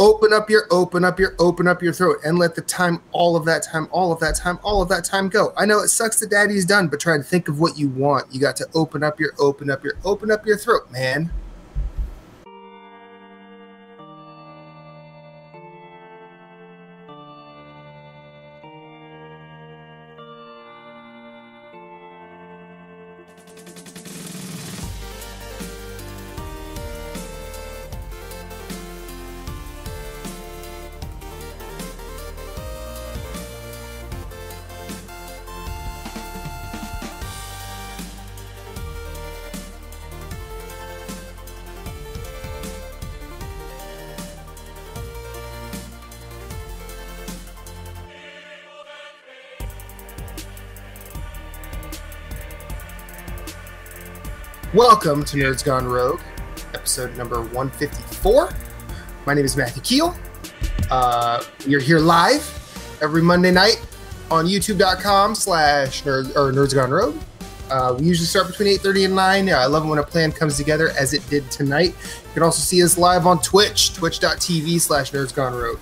open up your throat and let the time, all of that time go. I know it sucks that daddy's done, but try to think of what you want. You got to open up your throat, man. Welcome to Nerds Gone Rogue, episode number 154. My name is Matthew Keel. We are here live every Monday night on youtube.com/Nerds Gone Rogue. We usually start between 8:30 and 9. I love it when a plan comes together as it did tonight. You can also see us live on Twitch, twitch.tv/Nerds Gone Rogue.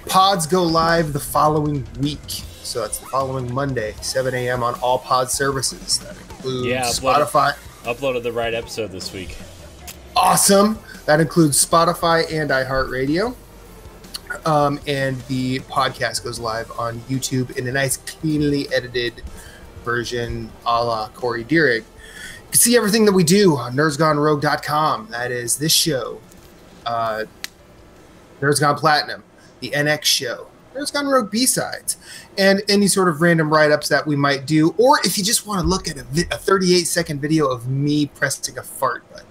Pods go live the following week. So that's the following Monday, 7 a.m. on all pod services. That includes Spotify. Uploaded the right episode this week. Awesome. That includes Spotify and iHeartRadio. And the podcast goes live on YouTube in a nice, cleanly edited version a la Corey Dierig. You can see everything that we do on nerdsgonerogue.com. That is this show, Nerds Gone Platinum, the NX show, Nerds Gone Rogue B-Sides, and any sort of random write-ups that we might do, or if you just want to look at a 38-second video of me pressing a fart button.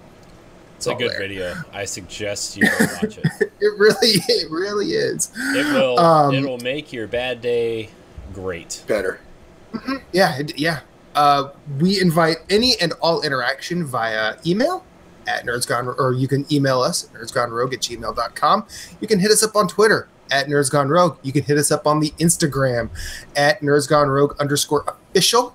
It's a good video. I suggest you go watch it. It really is. It will make your bad day great. Better. Mm-hmm. Yeah. We invite any and all interaction via email at nerdsgone, or you can email us at nerdsgonerogue@gmail.com. You can hit us up on Twitter at Nerds Gone Rogue. You can hit us up on the Instagram at @NerdsGoneRogue_official,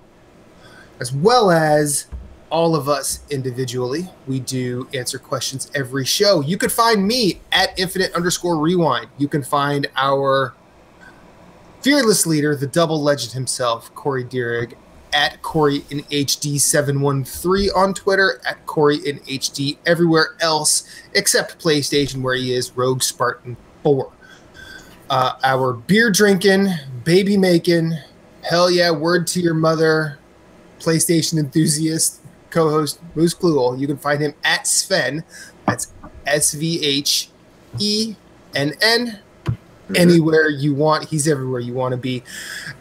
as well as all of us individually. We do answer questions every show. You could find me at Infinite_Rewind. You can find our fearless leader, the double legend himself, Corey Dierig, at Corey in HD 713 on Twitter, at Corey in HD everywhere else except PlayStation, where he is Rogue Spartan 4. Our beer drinking, baby making, hell yeah, word to your mother, PlayStation enthusiast, co-host Moose Kluel. You can find him at Sven. That's SVHENN. Anywhere you want, he's everywhere you want to be.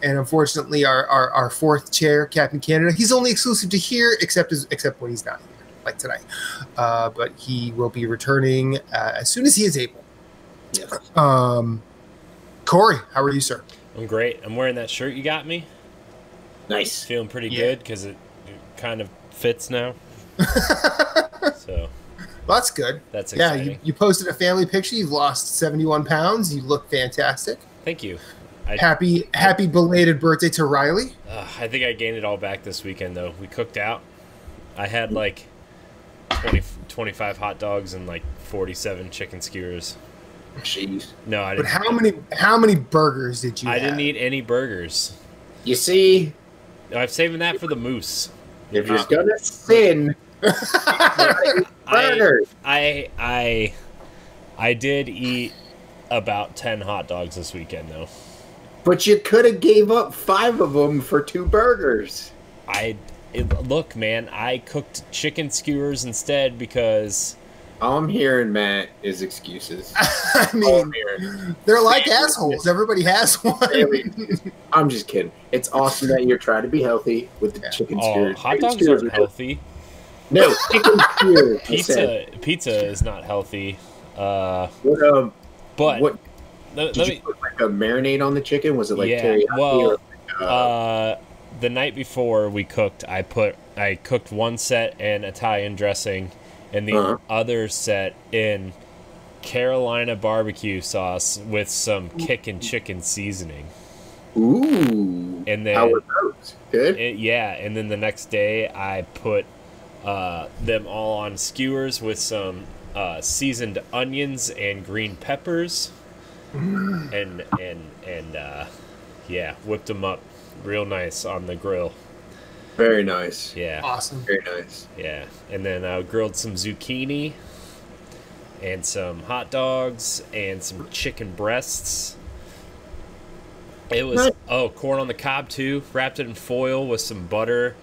And unfortunately, our fourth chair, Captain Canada, he's only exclusive to here, except when he's not here, like tonight. But he will be returning as soon as he is able. Yes. Corey, how are you, sir? I'm great. I'm wearing that shirt you got me. Nice. Feeling pretty good because it kind of fits now. So. Well, that's good. That's exciting. Yeah, you posted a family picture. You've lost 71 pounds. You look fantastic. Thank you. Happy belated birthday to Riley. I think I gained it all back this weekend, though. We cooked out. I had like 25 hot dogs and like 47 chicken skewers. Jeez. No, I didn't. But how many burgers did you have? I didn't eat any burgers. You see? I'm saving that for the moose. If you're gonna sin, burgers. I did eat about 10 hot dogs this weekend, though. But you could have gave up 5 of them for 2 burgers. Look, man, I cooked chicken skewers instead because... All I'm hearing, Matt, is excuses. I mean, they're like assholes. Everybody has one. I'm just kidding. It's awesome that you're trying to be healthy with the chicken skewers. Hot dogs aren't healthy. No, chicken skewers. Pizza is not healthy. What did you put like a marinade on the chicken? Was it like teriyaki? Well, the night before we cooked, I cooked one set in Italian dressing and the other set in Carolina barbecue sauce with some kickin' chicken seasoning. Ooh. And then, how were those? Good? And then the next day I put them all on skewers with some seasoned onions and green peppers, and yeah, whipped them up real nice on the grill. Very nice. Yeah. Awesome. Very nice. Yeah, and then grilled some zucchini and some hot dogs and some chicken breasts. It was corn on the cob too. Wrapped it in foil with some butter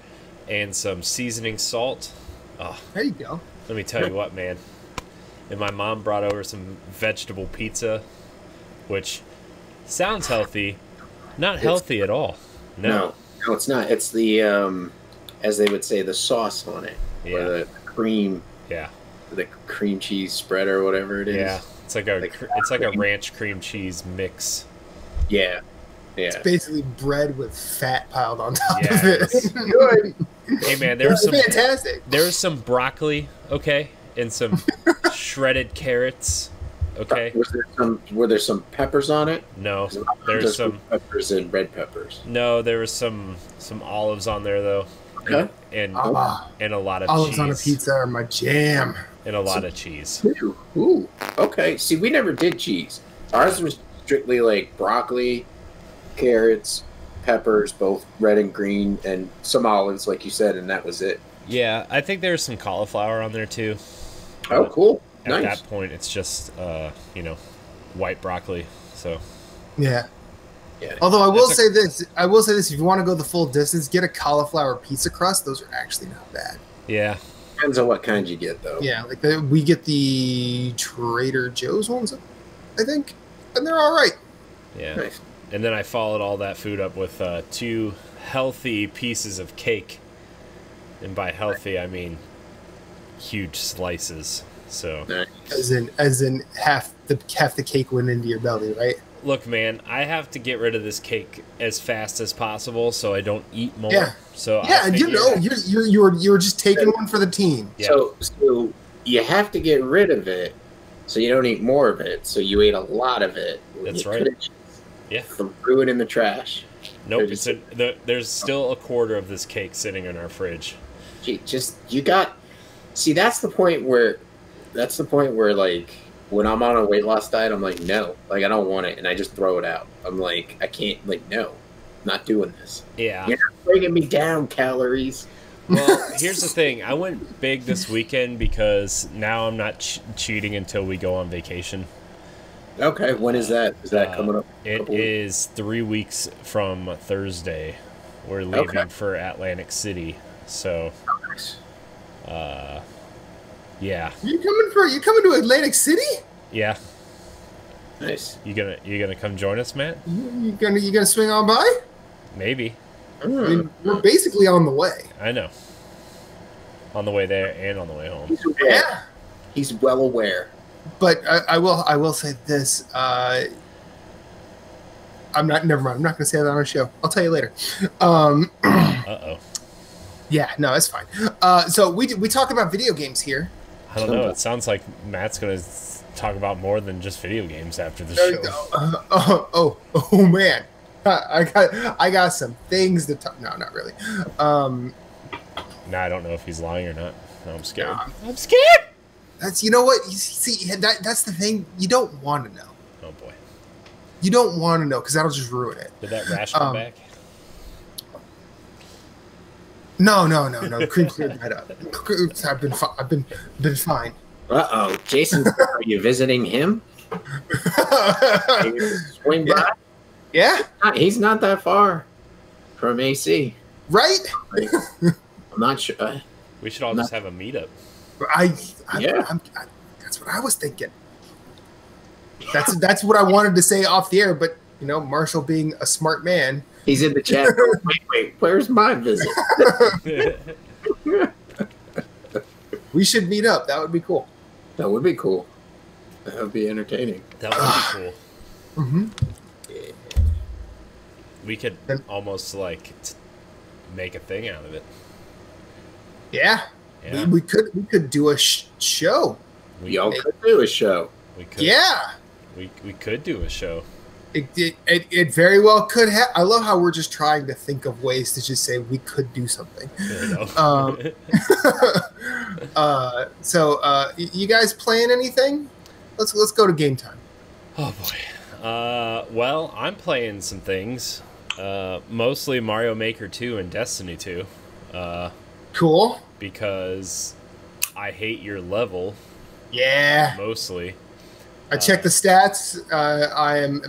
and some seasoning salt. Oh, There you go. let me tell you what, man. And my mom brought over some vegetable pizza, which sounds healthy, not healthy at all. No, it's not. It's the as they would say, the sauce on it, or the cream. Yeah. The cream cheese spread or whatever it is. Yeah. It's like a ranch cream cheese mix. Yeah. Yeah. It's basically bread with fat piled on top Yeah, of it. it's Good. Hey man, there was some fantastic. there was some broccoli, okay, and some shredded carrots, okay. Were there some peppers on it? No, Just there's some peppers and red peppers. No, there was some olives on there though. Okay. And Ah, a lot of olives cheese. on a pizza are my jam. And a lot of cheese. Ooh. Okay. See, we never did cheese. Ours was strictly like broccoli, carrots, peppers, both red and green, and some olives, like you said, and that was it. Yeah, I think there's some cauliflower on there too. Oh, cool. At Nice. that point, it's just white broccoli. So Yeah. Yeah. Although I will That's say this: if you want to go the full distance, get a cauliflower pizza crust. Those are actually not bad. yeah, Depends on what kind you get, though. Yeah, like we get the Trader Joe's ones, I think, and they're all right. yeah. Nice. And then I followed all that food up with 2 healthy pieces of cake, and by healthy I mean huge slices. So Nice. As in half the cake went into your belly, right? look, man, I have to get rid of this cake as fast as possible so I don't eat more. Yeah. So I Yeah, figure- you're just taking one for the team. Yeah. So you have to get rid of it, so you don't eat more of it. So you ate a lot of it. That's You right. could've Yeah. threw it in the trash. Nope. There's still a quarter of this cake sitting in our fridge. Gee, see, that's the point where like when I'm on a weight loss diet, I'm like, no, like I don't want it, and I just throw it out. I'm like, I can't, like, no, not doing this. Yeah. You're not bringing me down, calories. Well, here's the thing. I went big this weekend because now I'm not cheating until we go on vacation. Okay, when is that? Is that coming up? It is 3 weeks from Thursday. We're leaving for Atlantic City. So, Nice. yeah. You coming to Atlantic City? Yeah. Nice. You gonna come join us, Matt? You gonna swing on by? Maybe. I mean, we're basically on the way. I know. On the way there and on the way home. He's aware. Yeah. He's well aware. But I will say this. Never mind. I'm not gonna say that on our show. I'll tell you later. Uh-oh. Yeah, no, it's fine. So we talk about video games here. I don't know. It sounds like Matt's going to talk about more than just video games after the There show. you go. Oh man, I got some things to talk. No, not really. Now I don't know if he's lying or not. No, I'm scared. Nah. I'm scared. That's what you see. That's the thing. You don't want to know. Oh boy. You don't want to know because that'll just ruin it. Did that rash come back? No. Cream cleared that up. I've been fine. Uh-oh. Jason, are you visiting him? Swing by? Yeah. He's not that far from AC. Right. Like, I'm not sure. We should all just have a meetup. Yeah. That's what I was thinking. That's what I wanted to say off the air, but Marshall being a smart man. He's in the chat. Wait, where's my visit? We should meet up. That would be cool. That would be cool. That would be entertaining. That would be cool. Mm-hmm. Yeah. We could almost like make a thing out of it. Yeah. Yeah. We could do a show. Y'all could do a show. We could. Yeah. We could do a show. It very well could have. I love how we're just trying to think of ways to just say we could do something. So you guys playing anything? Let's go to game time. Oh boy. Well, I'm playing some things. Mostly Mario Maker 2 and Destiny 2. Cool. Because I hate your level. Yeah. Mostly. I checked the stats.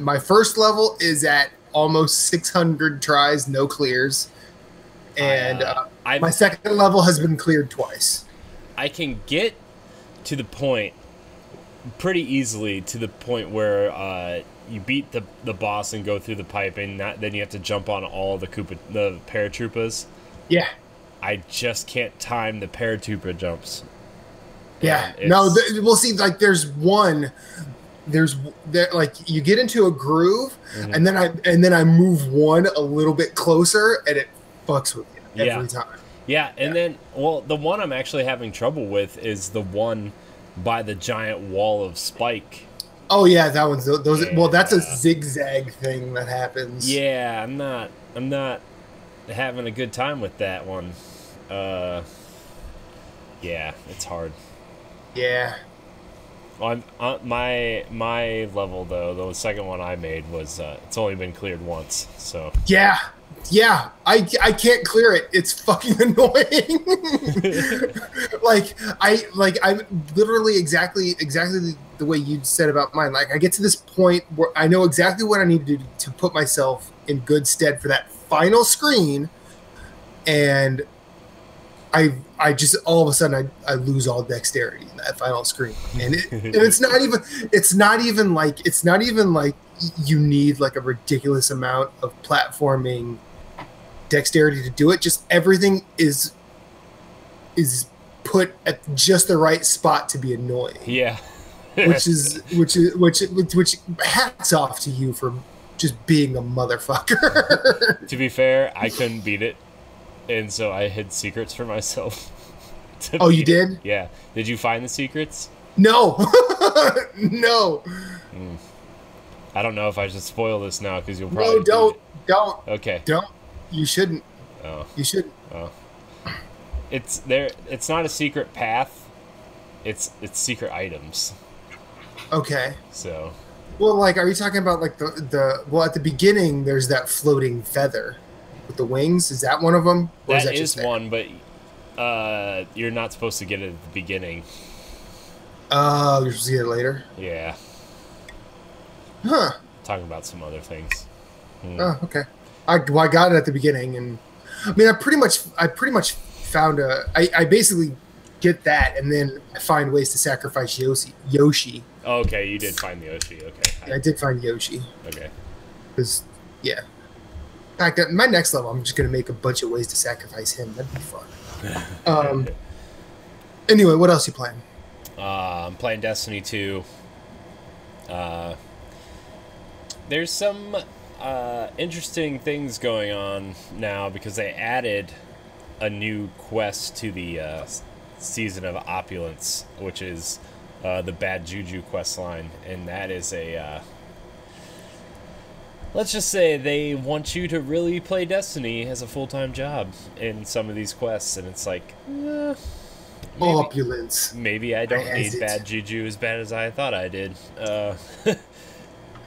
My first level is at almost 600 tries, no clears, and my second level has been cleared twice. I can get to the point pretty easily to the point where you beat the boss and go through the pipe, and then you have to jump on all the paratroopers. Yeah. I just can't time the paratrooper jumps. Yeah. No, we'll see. Like, there's like you get into a groove, and then I move one a little bit closer, and it fucks with you every time. Yeah, and then the one I'm actually having trouble with is the one by the giant wall of spike. Oh yeah, that one's those. Yeah. Well, that's a zigzag thing that happens. Yeah, I'm not having a good time with that one. Yeah, it's hard. Yeah. On my level though, the second one I made was it's only been cleared once, so yeah, I can't clear it. It's fucking annoying. I'm literally exactly the way you said about mine. Like, I get to this point where I know exactly what I need to do to put myself in good stead for that final screen, and I just all of a sudden I lose all dexterity in that final screen, and it's not even like you need like a ridiculous amount of platforming dexterity to do it. Just everything is put at just the right spot to be annoying. Yeah. which hats off to you for just being a motherfucker. To be fair, I couldn't beat it. And so I hid secrets for myself. Oh, you did? Yeah. Did you find the secrets? No. No. I don't know if I should spoil this now because you'll probably... No, don't. Okay. Don't. You shouldn't. Oh. You shouldn't. Oh. It's not a secret path. It's secret items. Okay. So... Well, like, are you talking about, like, well, at the beginning, there's that floating feather with the wings. Is that one of them? Or that is one, but you're not supposed to get it at the beginning. Oh, you're supposed to get it later? Yeah. Huh. Talking about some other things. Oh, okay. I got it at the beginning, and I mean, I pretty much found I basically get that, and then I find ways to sacrifice Yoshi. Oh, okay, you did find the Yoshi. Okay. Yeah, I did find Yoshi. Okay. Because, yeah. In fact, at my next level, I'm just going to make a bunch of ways to sacrifice him. That'd be fun. Anyway, what else are you playing? I'm playing Destiny 2. There's some interesting things going on now because they added a new quest to the Season of Opulence, which is the Bad Juju quest line, and that is a let's just say they want you to really play Destiny as a full-time job in some of these quests, and it's like Opulence. Maybe I don't need Bad Juju as bad as I thought I did.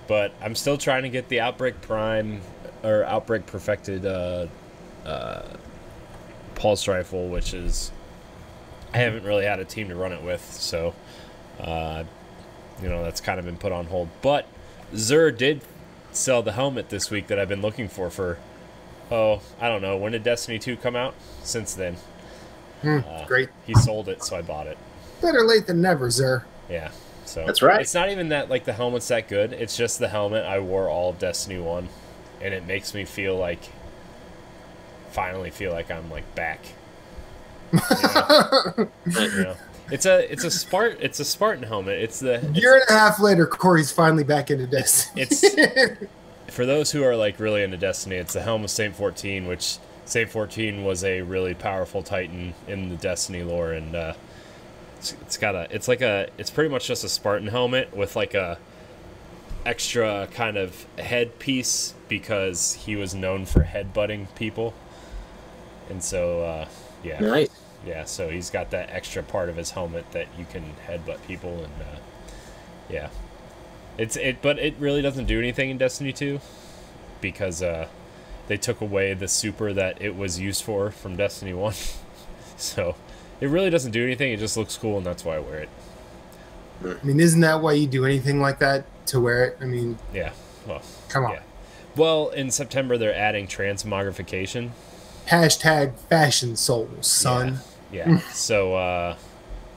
But I'm still trying to get the Outbreak Prime or Outbreak Perfected pulse rifle, which is I haven't really had a team to run it with, so that's kind of been put on hold. But Zur did sell the helmet this week that I've been looking for I don't know, when did Destiny 2 come out? Since then. Great. He sold it, so I bought it. Better late than never, Zur. Yeah. So that's right. It's not even that like the helmet's that good. It's just the helmet I wore all of Destiny 1, and it makes me finally feel like I'm like back. It's a Spartan helmet. It's the year and a half later, Corey's finally back into Destiny. It's for those who are like really into Destiny. It's the helm of Saint 14, which Saint 14 was a really powerful Titan in the Destiny lore, and it's pretty much just a Spartan helmet with like I extra kind of headpiece because he was known for headbutting people, and so yeah, Nice. yeah. So he's got that extra part of his helmet that you can headbutt people, and yeah, but it really doesn't do anything in Destiny 2 because they took away the super that it was used for from Destiny 1. So it really doesn't do anything. It just looks cool, and that's why I wear it. I mean, isn't that why you do anything like that, to wear it? I mean, yeah. Well, come on. Yeah. Well, in September they're adding transmogrification. Hashtag fashion souls, son. Yeah. So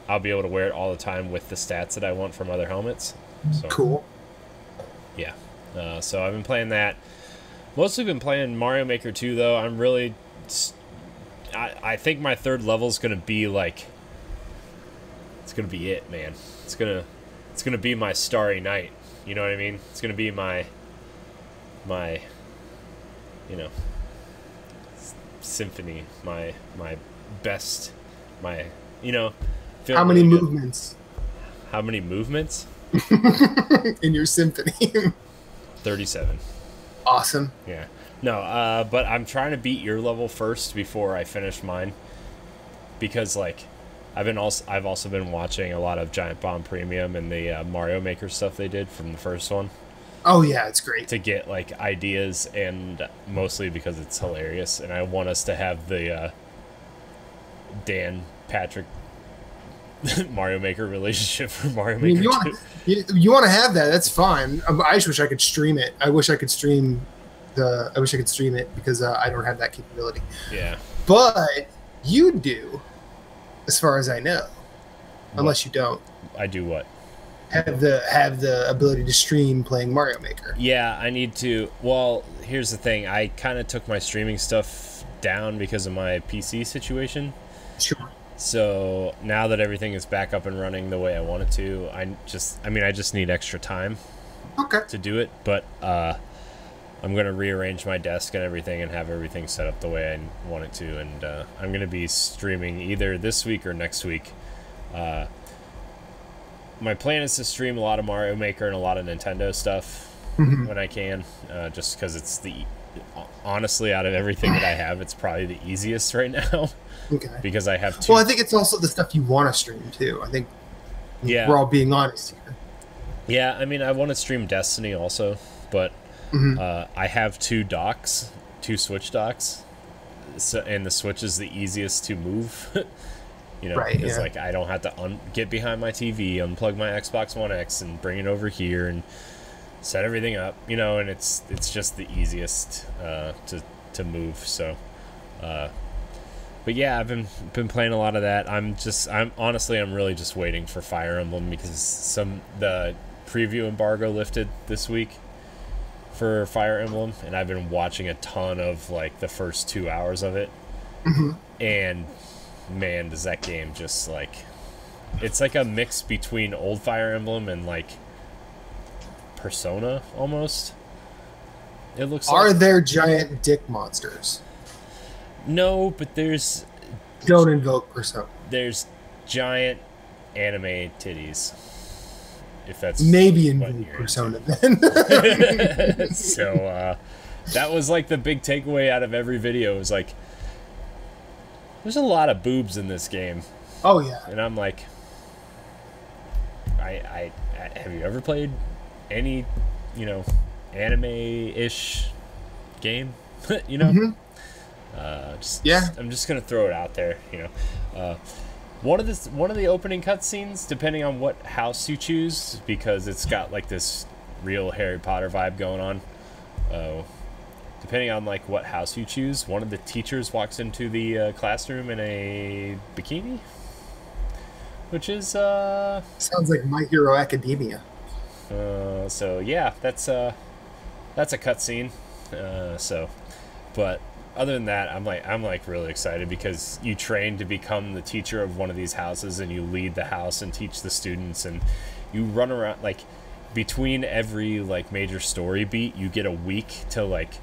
I'll be able to wear it all the time with the stats that I want from other helmets. So, cool. Yeah. So I've been playing that. Mostly been playing Mario Maker 2, though. I'm really... I think my third level is going to be, like... It's going to be it, man. It's gonna be my Starry Night. You know what I mean? It's going to be my... You know... Symphony. My best... My... You know... How many movements? How many movements? In your symphony. 37. Awesome. Yeah. No, but I'm trying to beat your level first before I finish mine, because like I've also been watching a lot of Giant Bomb Premium and the Mario Maker stuff they did from the first one. Oh yeah, it's great to get like ideas, and mostly because it's hilarious, and I want us to have the Dan Patrick Mario Maker relationship for Mario Maker. You want to have that? That's fine. I just wish I could stream it. I wish I could stream it because I don't have that capability. Yeah. But you do, as far as I know. Unless you don't. I do what? Have the ability to stream playing Mario Maker. Yeah, I need to. Well, here's the thing. I kind of took my streaming stuff down because of my PC situation. Sure. So now that everything is back up and running the way I want it to, I just need extra time to do it. But I'm going to rearrange my desk and everything and have everything set up the way I want it to. And I'm going to be streaming either this week or next week. My plan is to stream a lot of Mario Maker and a lot of Nintendo stuff when I can, just because it's honestly, out of everything that I have, it's probably the easiest right now. Okay. Because I have two. Well, I think it's also the stuff you want to stream too. I think we're all being honest here. Yeah, I mean, I want to stream Destiny also, but I have two Switch docks, and the Switch is the easiest to move. You know, right, it's like I don't have to get behind my TV, unplug my Xbox One X, and bring it over here and set everything up. You know, and it's just the easiest to move. So. But yeah, I've been playing a lot of that. I'm really just waiting for Fire Emblem because the preview embargo lifted this week for Fire Emblem, and I've been watching a ton of like the first 2 hours of it. And man, does that game just like, it's like a mix between old Fire Emblem and like Persona almost. It looks. Are there giant dick monsters? No, but there's... Don't invoke Persona. There's giant anime titties. If that's... Maybe invoke Persona then. So, that was like the big takeaway out of every video. It was like, there's a lot of boobs in this game. Oh, yeah. And I'm like... I have you ever played any, anime-ish game? You know? I'm just gonna throw it out there. One of the opening cutscenes, depending on what house you choose, because it's got like this real Harry Potter vibe going on. Depending on like what house you choose, one of the teachers walks into the classroom in a bikini, which is sounds like My Hero Academia. So yeah, that's a cutscene. But other than that, I'm like really excited because you train to become the teacher of one of these houses, and you lead the house and teach the students, and you run around like between every like major story beat. You get a week to like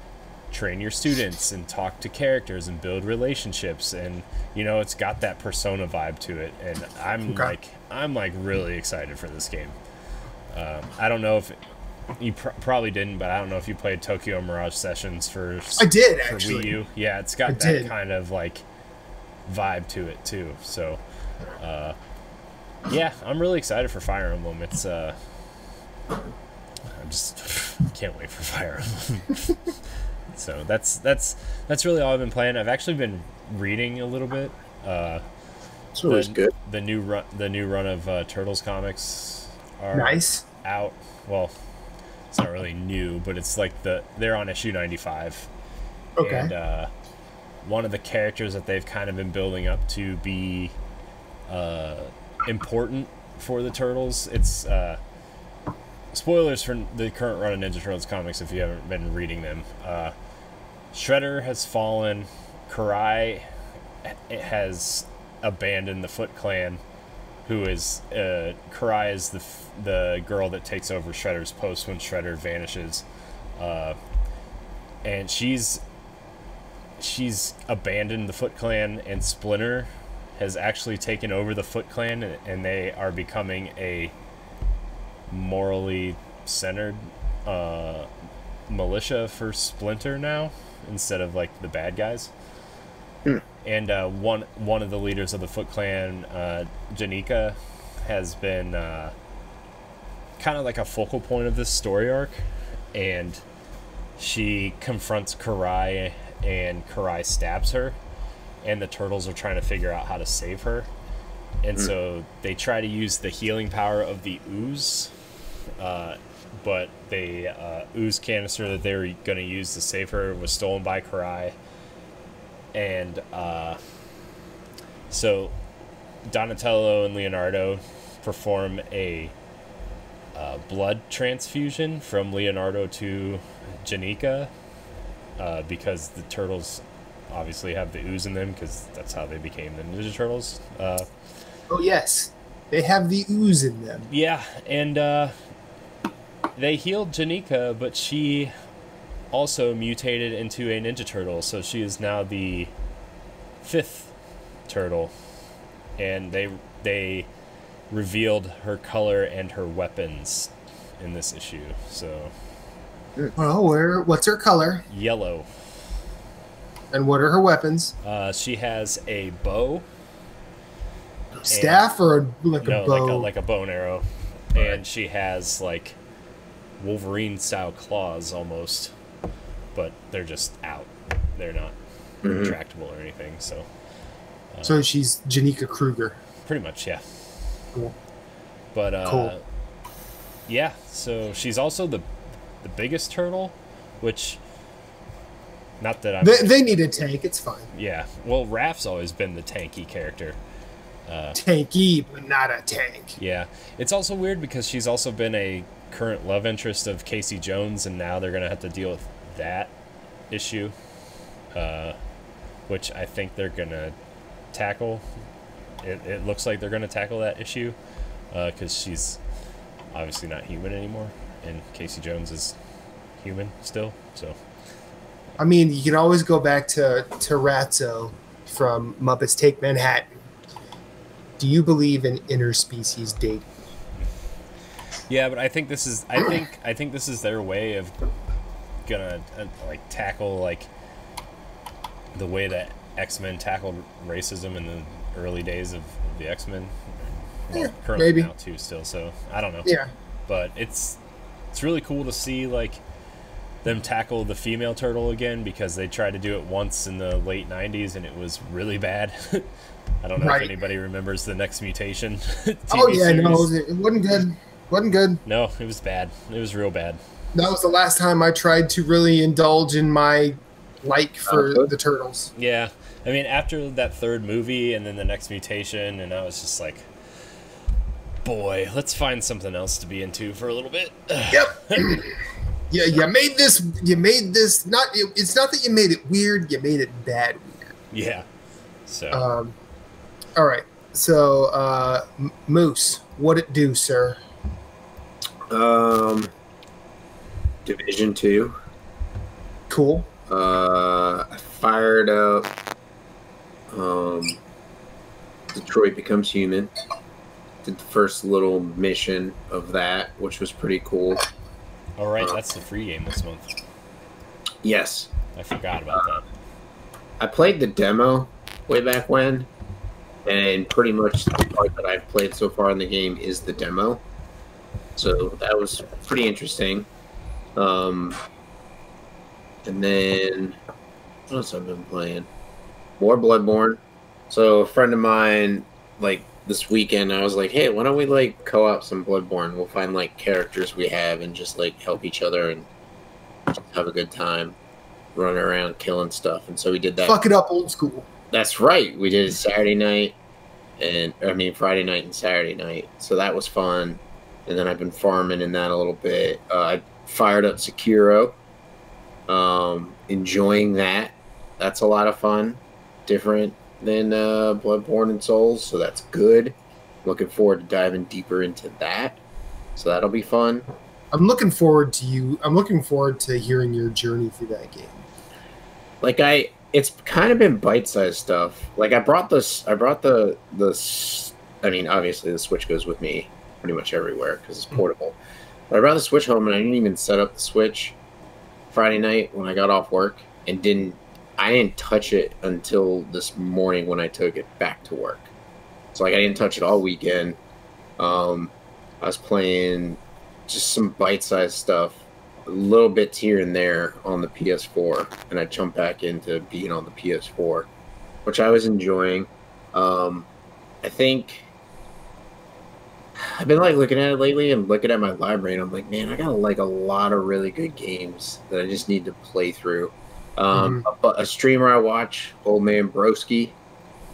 train your students and talk to characters and build relationships, and it's got that Persona vibe to it, and I'm like really excited for this game. I don't know if You probably didn't, but I don't know if you played Tokyo Mirage Sessions for I did for actually. Wii U. Yeah, it's got that kind of like vibe to it too. So, yeah, I'm really excited for Fire Emblem. It's I just can't wait for Fire Emblem. So that's really all I've been playing. I've actually been reading a little bit. It's always good. The new run of Turtles comics are nice out. Well, it's not really new, but it's like they're on issue 95. Okay. And one of the characters that they've kind of been building up to be important for the Turtles. It's spoilers for the current run of Ninja Turtles comics if you haven't been reading them. Shredder has fallen. Karai has abandoned the Foot Clan, who is Karai is the girl that takes over Shredder's post when Shredder vanishes, and she's abandoned the Foot Clan, and Splinter has actually taken over the Foot Clan, and they are becoming a morally centered militia for Splinter now instead of like the bad guys. And one of the leaders of the Foot Clan, Janika, has been kind of like a focal point of this story arc, and she confronts Karai, and Karai stabs her, and the Turtles are trying to figure out how to save her, and so they try to use the healing power of the ooze, but the ooze canister that they were going to use to save her was stolen by Karai. And so Donatello and Leonardo perform a blood transfusion from Leonardo to Janika, because the Turtles obviously have the ooze in them, because that's how they became the Ninja Turtles. Oh yes, they have the ooze in them. Yeah, and they healed Janika, but she also mutated into a Ninja Turtle, so she is now the 5th turtle, and they revealed her color and her weapons in this issue. So, well, what's her color? Yellow. And what are her weapons? She has a bow, staff, or like a bow? like a bow and arrow, and she has like Wolverine style claws almost. But they're just out. They're not retractable or anything. So she's Janika Kruger. Pretty much, yeah. Cool. But cool. Yeah. So she's also the biggest turtle, which not that I'm. They need a tank. It's fine. Yeah. Well, Raph's always been the tanky character. Tanky, but not a tank. Yeah. It's also weird because she's also been a current love interest of Casey Jones, and now they're gonna have to deal with that issue, which I think they're gonna tackle. It looks like they're gonna tackle that issue, because she's obviously not human anymore, and Casey Jones is human still. So, I mean, you can always go back to Ratso from Muppets Take Manhattan. Do you believe in interspecies dating? Yeah, but I think this is I think this is their way of gonna like tackle like the way that X-Men tackled racism in the early days of the X-Men. Well, currently maybe now too still, so I don't know. Yeah. But it's really cool to see like them tackle the female turtle again, because they tried to do it once in the late 90s and it was really bad. I don't know if anybody remembers the Next Mutation TV series. No, it wasn't good. Wasn't good. No, it was bad. It was real bad. That was the last time I tried to really indulge in my like for the Turtles. Yeah. I mean, after that third movie and then the Next Mutation, and I was just like, boy, let's find something else to be into for a little bit. Yep. Yeah, you made this not. It's not that you made it weird. You made it bad weird. Yeah. So. All right. So, Moose, what it do, sir? Division 2. Cool. I fired up Detroit Becomes Human. Did the first little mission of that, which was pretty cool. All right, that's the free game this month. Yes. I forgot about that. I played the demo way back when, and pretty much the part that I've played so far in the game is the demo. So that was pretty interesting. And then what else I've been playing? More Bloodborne. So a friend of mine, like this weekend, I was like, hey, why don't we like co-op some Bloodborne? We'll find like characters we have and just like help each other and just have a good time, running around killing stuff. And so we did that. Fuck it up old school. That's right. We did it Saturday night, Friday night and Saturday night. So that was fun. And then I've been farming in that a little bit. I fired up Sekiro. Enjoying that. That's a lot of fun. Different than Bloodborne and Souls, so that's good. Looking forward to diving deeper into that. So that'll be fun. I'm looking forward to hearing your journey through that game. Like it's kind of been bite-sized stuff. Like I brought the I mean, obviously the Switch goes with me pretty much everywhere because it's portable. But I brought the Switch home and I didn't even set up the Switch Friday night when I got off work and I didn't touch it until this morning when I took it back to work. So like I didn't touch it all weekend. I was playing just some bite-sized stuff, a little bits here and there on the PS4, and I jumped back into being on the PS4, which I was enjoying. I think I've been like looking at it lately and looking at my library, and I'm like, man, I got like a lot of really good games that I just need to play through. A streamer I watch, Old Man Broski,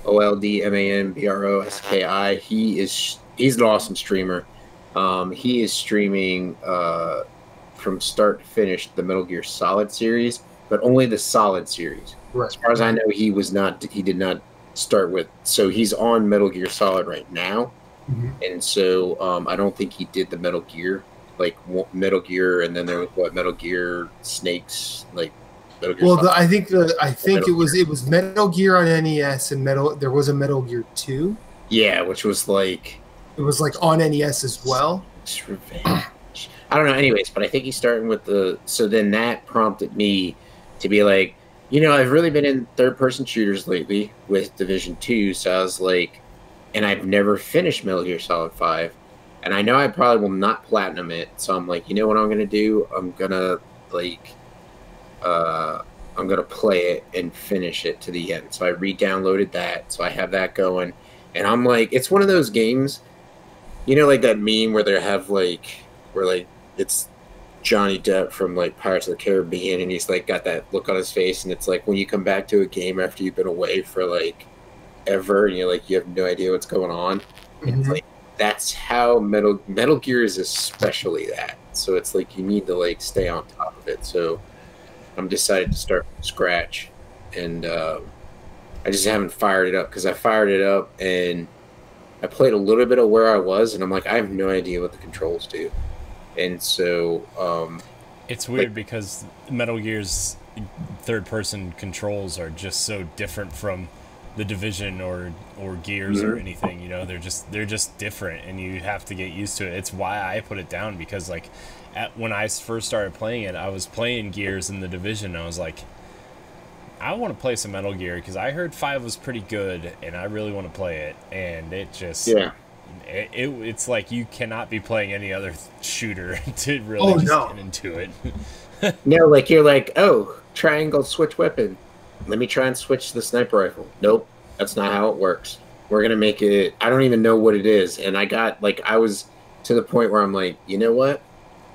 OldManBroski. He's an awesome streamer. He is streaming from start to finish the Metal Gear Solid series, but only the Solid series. Right. As far as I know, he did not start with. So he's on Metal Gear Solid right now, and so I don't think he did the Metal Gear, like Metal Gear, and then there was Metal Gear Snakes, like. Well, I think it was Metal Gear on NES and there was a Metal Gear 2. Yeah, which was like it was like on NES as well. Revenge. I don't know. Anyways, but I think he's starting with so then that prompted me to be like, I've really been in third-person shooters lately with Division 2, so I was like, and I've never finished Metal Gear Solid 5, and I know I probably will not platinum it, so I'm like, you know what I'm gonna do? I'm gonna play it and finish it to the end. So I re-downloaded that, so I have that going, and I'm like, it's one of those games, like that meme where they have where it's Johnny Depp from like Pirates of the Caribbean, and he's like got that look on his face, and it's like when you come back to a game after you've been away for like ever, and you're like you have no idea what's going on. It's like that's how Metal Gear is, especially that. So it's like you need to like stay on top of it. So I'm decided to start from scratch, and I just haven't fired it up because I fired it up and I played a little bit of where I was, and I'm like, I have no idea what the controls do, and so it's weird because Metal Gear's third-person controls are just so different from the Division or Gears or anything. They're just different, and you have to get used to it. It's why I put it down because like. When I first started playing it, I was playing Gears in the Division. I was like, I want to play some Metal Gear because I heard 5 was pretty good, and I really want to play it. And it just, it's like you cannot be playing any other shooter to really get into it. No, like you're like, oh, triangle switch weapon. Let me try and switch the sniper rifle. Nope, that's not how it works. We're gonna make it. I don't even know what it is, and I was to the point where I'm like, you know what?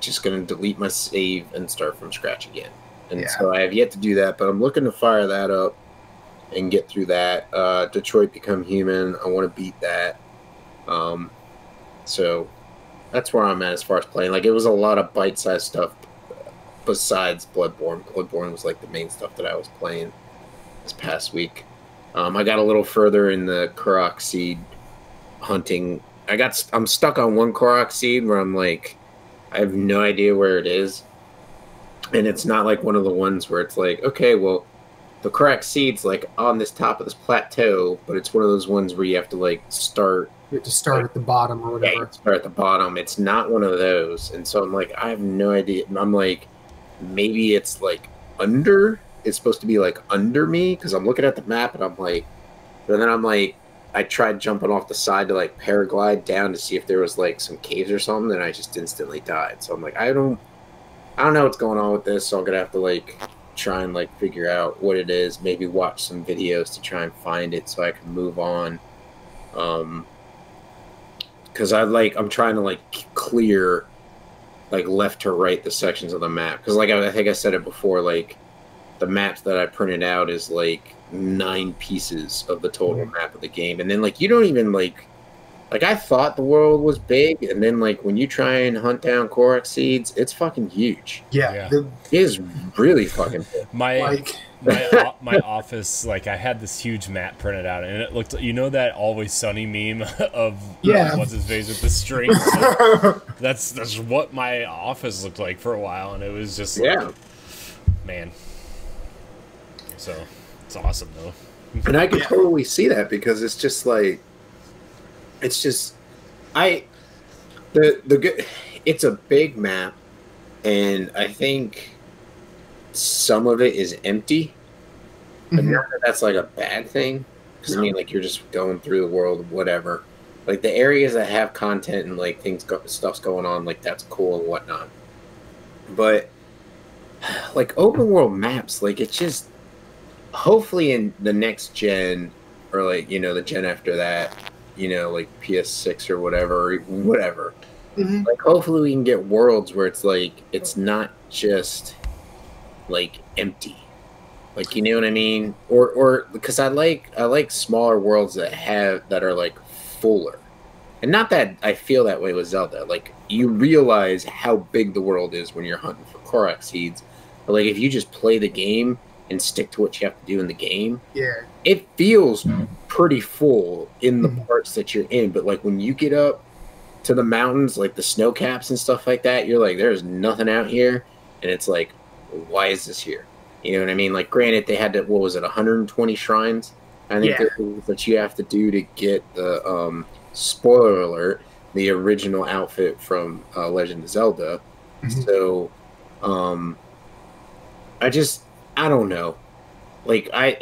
Just going to delete my save and start from scratch again. And so I have yet to do that, but I'm looking to fire that up and get through that. Detroit Become Human, I want to beat that. So that's where I'm at as far as playing. Like, it was a lot of bite-sized stuff besides Bloodborne. Bloodborne was like the main stuff that I was playing this past week. I got a little further in the Korok seed hunting. I'm stuck on one Korok seed where I'm like, I have no idea where it is. And it's not like one of the ones where it's like, okay, well, the correct seed's like on this top of this plateau, but it's one of those ones where you have to like start You have to start at the bottom or whatever. Yeah, start at the bottom. It's not one of those. And so I'm like, I have no idea. I'm like, maybe it's like under. It's supposed to be like under me because I'm looking at the map and I'm like, but then I'm like, I tried jumping off the side to like paraglide down to see if there was like some caves or something, and I just instantly died. So I'm like, I don't know what's going on with this. So I'm gonna have to like try and like figure out what it is. Maybe watch some videos to try and find it so I can move on. Because I'm trying to like clear like left to right the sections of the map. Because like I think I said it before, like the maps that I printed out is like 9 pieces of the total map of the game, and then like you don't even like I thought the world was big, and then like when you try and hunt down Korok seeds, it's fucking huge. Yeah. It is really fucking big. My office, like I had this huge map printed out, and it looked, you know, that Always Sunny meme of what's his face with the strings. That's what my office looked like for a while, and it was just like, man. So it's awesome though. And I can totally see that because it's just like, it's just, the good, it's a big map, and I think some of it is empty, but not that that's like a bad thing. Because I mean, like you're just going through the world, whatever. Like the areas that have content and like stuff's going on, like that's cool and whatnot. But like open world maps, like it's just, hopefully in the next gen, or like, you know, the gen after that, you know, like PS6 or whatever. Like hopefully we can get worlds where it's like, it's not just like empty, like, you know what I mean? Or because I like smaller worlds that are like fuller. And not that I feel that way with Zelda. Like you realize how big the world is when you're hunting for Korok seeds. But like if you just play the game and stick to what you have to do in the game, it feels pretty full in the parts that you're in. But like when you get up to the mountains, like the snow caps and stuff like that, you're like, there's nothing out here, and it's like, why is this here? You know what I mean? Like granted, they had to, what was it, 120 shrines I think that you have to do to get the spoiler alert, the original outfit from Legend of Zelda. So I don't know. Like I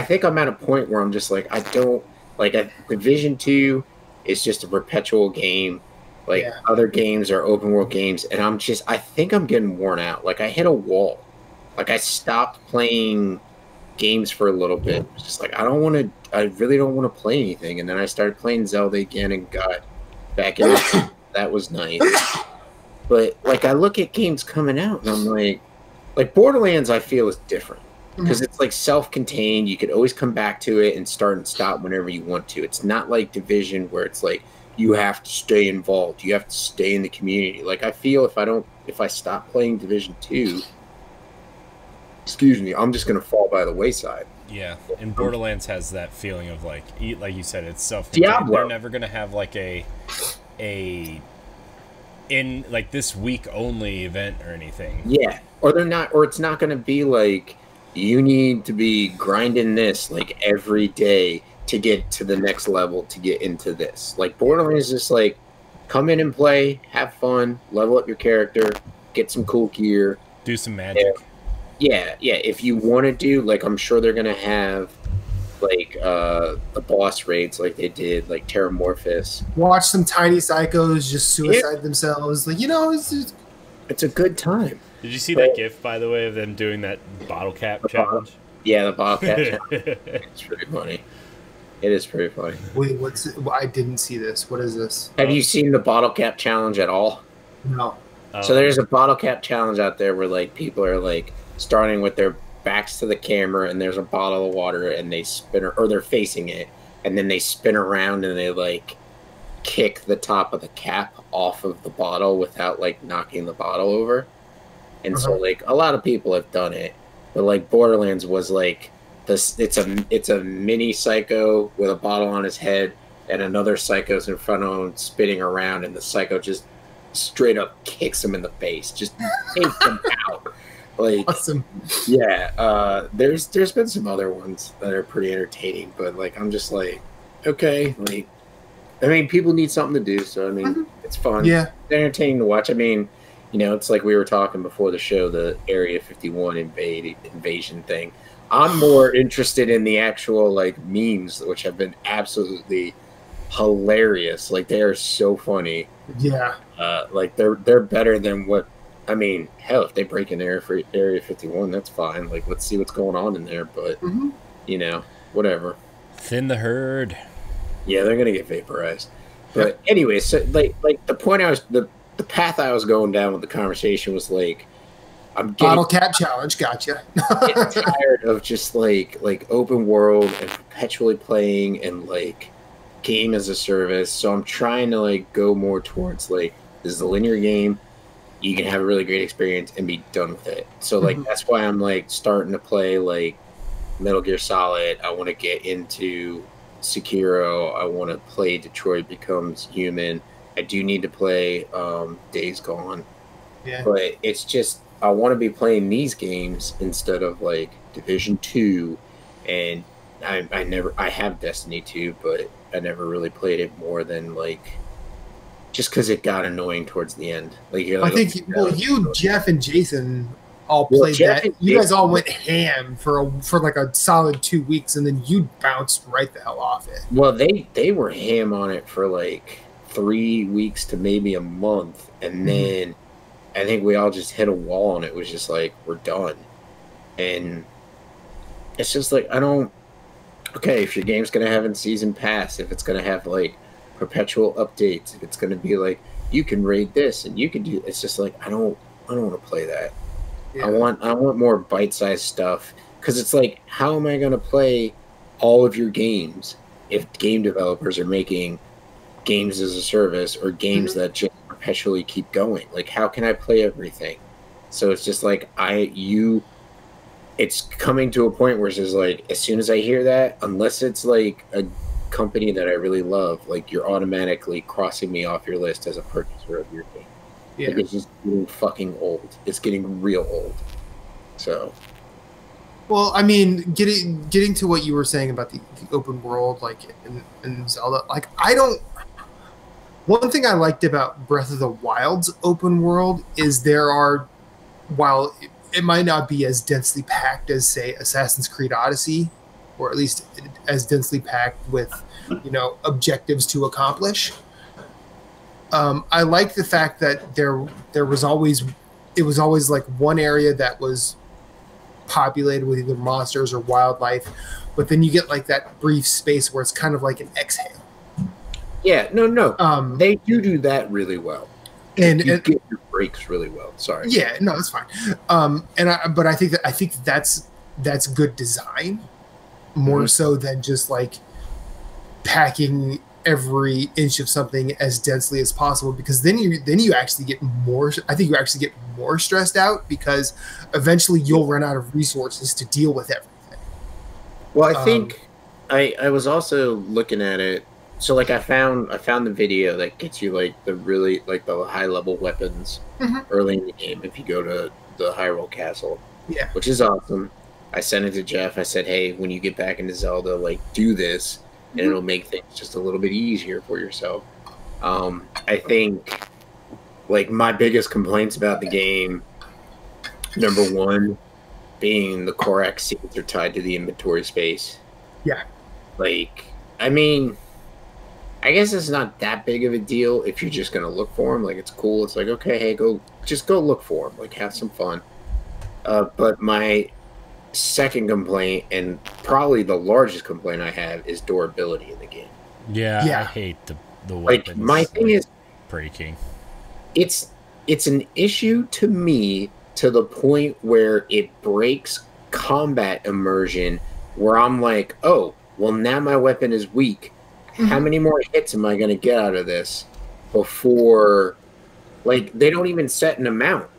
think I'm at a point where I'm just like, I don't like, Division 2 is just a perpetual game. Like other games are open world games, and I think I'm getting worn out. Like I hit a wall. Like I stopped playing games for a little bit. It's just like I really don't want to play anything. And then I started playing Zelda again and got back in it. That was nice. But like I look at games coming out and I'm like Borderlands I feel is different. Because it's like self-contained. You could always come back to it and start and stop whenever you want to. It's not like Division where it's like you have to stay involved. You have to stay in the community. Like I feel if I stop playing Division 2, excuse me, I'm just gonna fall by the wayside. Yeah, and Borderlands has that feeling of like you said, it's self-contained. Diablo. They're never gonna have like a in like this week only event or anything. Yeah, or they're not, or it's not gonna be like you need to be grinding this like every day to get to the next level to get into this. Like Borderlands is just like come in and play, have fun, level up your character, get some cool gear, do some magic. Yeah. If you want to do, like, I'm sure they're gonna have like the boss raids like they did like Terramorphous. Watch some tiny psychos just suicide themselves. Like, you know, it's a good time. Did you see that GIF, by the way, of them doing that bottle cap challenge? Yeah, the bottle cap challenge. It's pretty funny. It is pretty funny. Wait, what's it? I didn't see this. What is this? Have you seen the bottle cap challenge at all? No. So there's a bottle cap challenge out there where like people are like starting with their backs to the camera and there's a bottle of water and they spin, or they're facing it, and then they spin around and they like kick the top of the cap off of the bottle without like knocking the bottle over. And so like a lot of people have done it, but like Borderlands was like this. It's a mini psycho with a bottle on his head, and another psycho's in front of him spinning around, and the psycho just straight up kicks him in the face, just takes him out. Like awesome. Yeah. There's been some other ones that are pretty entertaining, but like I'm just like, okay, like I mean, people need something to do, so I mean, it's fun. Yeah, It's entertaining to watch. I mean, you know, it's like we were talking before the show, the Area 51 invasion thing. I'm more interested in the actual like memes, which have been absolutely hilarious. Like they are so funny. yeah. Like they're better than what. I mean, hell, if they break in Area 51, that's fine. Like, let's see what's going on in there. But you know, whatever. Thin the herd. Yeah, they're gonna get vaporized. But anyway, so like the point I was the path I was going down with the conversation was like, I'm getting Bottle cap challenge, gotcha. getting tired of just like open world and perpetually playing and like game as a service. So I'm trying to like go more towards like this is a linear game. You can have a really great experience and be done with it. So like that's why I'm like starting to play like Metal Gear Solid. I want to get into Sekiro. I want to play Detroit Becomes Human. I do need to play Days Gone. Yeah. But it's just I want to be playing these games instead of like Division 2, and I have Destiny 2, but I never really played it more than like just because it got annoying towards the end. Like I think you, Jeff, and Jason all played that. You guys all went ham for like a solid 2 weeks, and then you bounced right the hell off it. Well, they were ham on it for like 3 weeks to maybe a month, and then I think we all just hit a wall, and it was just like we're done. And it's just like I don't. Okay, if your game's gonna have a season pass, if it's gonna have like perpetual updates, if it's gonna be like you can raid this and you can do, it's just like I don't want to play that. Yeah. I want more bite-sized stuff, because it's like, how am I gonna play all of your games if game developers are making games as a service or games that just perpetually keep going? Like, how can I play everything? So it's just like it's coming to a point where it's just like, as soon as I hear that, unless it's like a company that I really love, like you're automatically crossing me off your list as a purchaser of your game. Yeah. Like, it's just getting fucking old. It's getting real old. So, well, I mean, getting to what you were saying about the open world, like in Zelda, like one thing I liked about Breath of the Wild's open world is while it might not be as densely packed as, say, Assassin's Creed Odyssey, or at least as densely packed with, objectives to accomplish. I like the fact that it was always like one area that was populated with either monsters or wildlife, but then you get like that brief space where it's kind of like an exhale. Yeah, no. They do that really well. And you get your breaks really well. Sorry. Yeah, no, that's fine. But I think that's good design, more so than just like packing every inch of something as densely as possible, because then you actually get more. I think you actually get more stressed out, because eventually you'll run out of resources to deal with everything. Well, I think I was also looking at it. So like I found the video that gets you like the really like the high level weapons early in the game if you go to the Hyrule Castle. Yeah. Which is awesome. I sent it to Jeff. I said, hey, when you get back into Zelda, like do this, and it'll make things just a little bit easier for yourself. I think like my biggest complaints about the game, number one, being the Korak seeds are tied to the inventory space. Yeah. Like, I mean, I guess it's not that big of a deal if you're just going to look for them. Like, it's cool. It's like, okay, hey, go look for them. Like, have some fun. But my second complaint, and probably the largest complaint I have, is durability in the game. Yeah. I hate the weapons. Like, my thing is breaking. It's an issue to me to the point where it breaks combat immersion, where I'm like, oh, well, now my weapon is weak. How many more hits am I going to get out of this before, like, they don't even set an amount,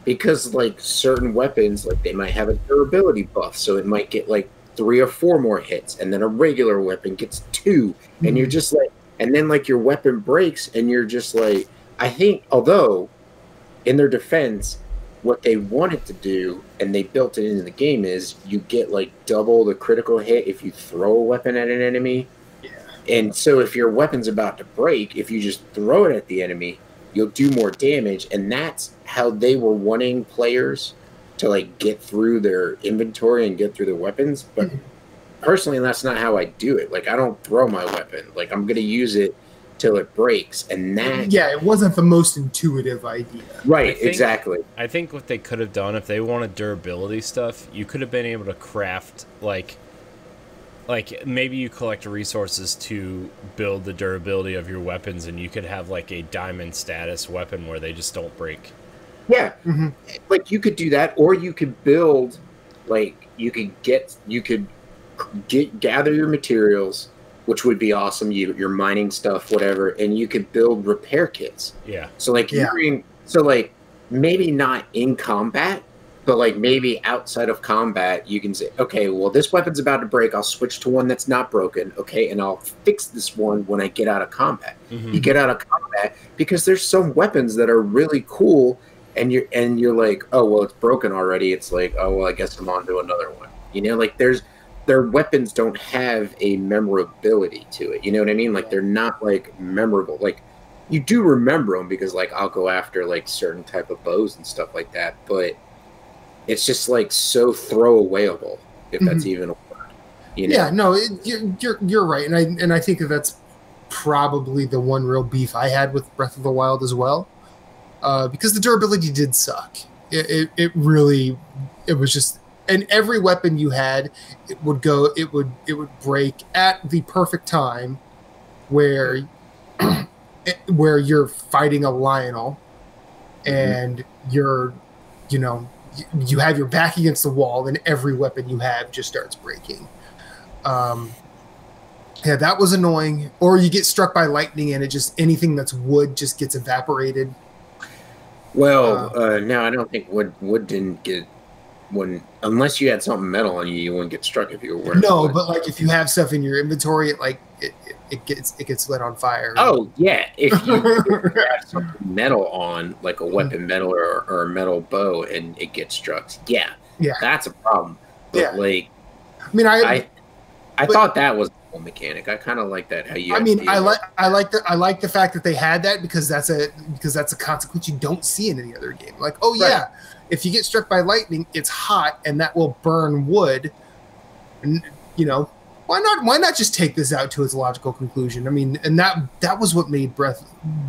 because like certain weapons, like they might have a durability buff, so it might get like 3 or 4 more hits, and then a regular weapon gets 2, and you're just like, and then like your weapon breaks, and you're just like, I think, although in their defense, what they wanted to do, and they built it into the game, is you get like double the critical hit if you throw a weapon at an enemy. And so if your weapon's about to break, if you just throw it at the enemy, you'll do more damage. And that's how they were wanting players to like get through their inventory and get through their weapons. But personally, that's not how I do it. Like, I don't throw my weapon. Like, I'm going to use it till it breaks. And that... Yeah, it wasn't the most intuitive idea. Right, exactly. I think what they could have done, if they wanted durability stuff, you could have been able to craft, like maybe you collect resources to build the durability of your weapons, and you could have like a diamond status weapon where they just don't break. Yeah, like you could do that, or you could build, like you could gather your materials, which would be awesome. You're mining stuff, whatever, and you could build repair kits. Yeah. So like like maybe not in combat, but like maybe outside of combat, you can say, okay, well, this weapon's about to break. I'll switch to one that's not broken. Okay, and I'll fix this one when I get out of combat. You get out of combat because there's some weapons that are really cool, and you're like, oh well, it's broken already. It's like, oh well, I guess I'm on to another one. You know, like their weapons don't have a memorability to it. You know what I mean? Like they're not like memorable. Like you do remember them because like I'll go after like certain type of bows and stuff like that, but it's just like so throwawayable, if that's even a word. You know? Yeah, no, you're right, and I think that's probably the one real beef I had with Breath of the Wild as well, because the durability did suck. It really was just, and every weapon you had, it would break at the perfect time, where you're fighting a Lionel, and you have your back against the wall, and every weapon you have just starts breaking. Yeah, that was annoying. Or you get struck by lightning, and anything that's wood just gets evaporated. Well, no, I don't think wood didn't get unless you had something metal on you, you wouldn't get struck if you were wearing wood. But like if you have stuff in your inventory, it gets lit on fire. Oh yeah, if you have something metal on, like a weapon metal or a metal bow, and it gets struck, yeah, that's a problem. But like, I mean, I thought that was a cool mechanic. I kind of like that. How you? I mean, I like the fact that they had that because that's a consequence you don't see in any other game. Like, oh yeah, if you get struck by lightning, it's hot and that will burn wood. And why not just take this out to its logical conclusion? I mean, and that was what made Breath.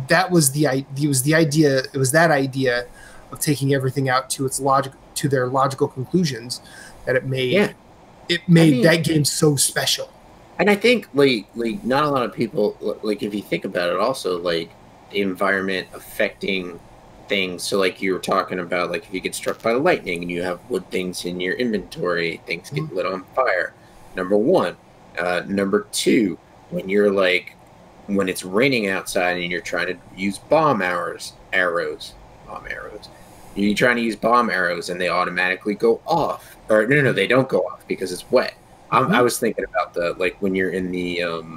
That was the idea. It was that idea of taking everything out to their logical conclusions that it made. It made that game so special. And I think like not a lot of people, like if you think about it, also like the environment affecting things. So like you were talking about, like if you get struck by lightning and you have wood things in your inventory, things get lit on fire. Number one. Number two, when it's raining outside and you're trying to use bomb arrows. You're trying to use bomb arrows and they automatically go off. Or no, they don't go off because it's wet. I was thinking about when you're in the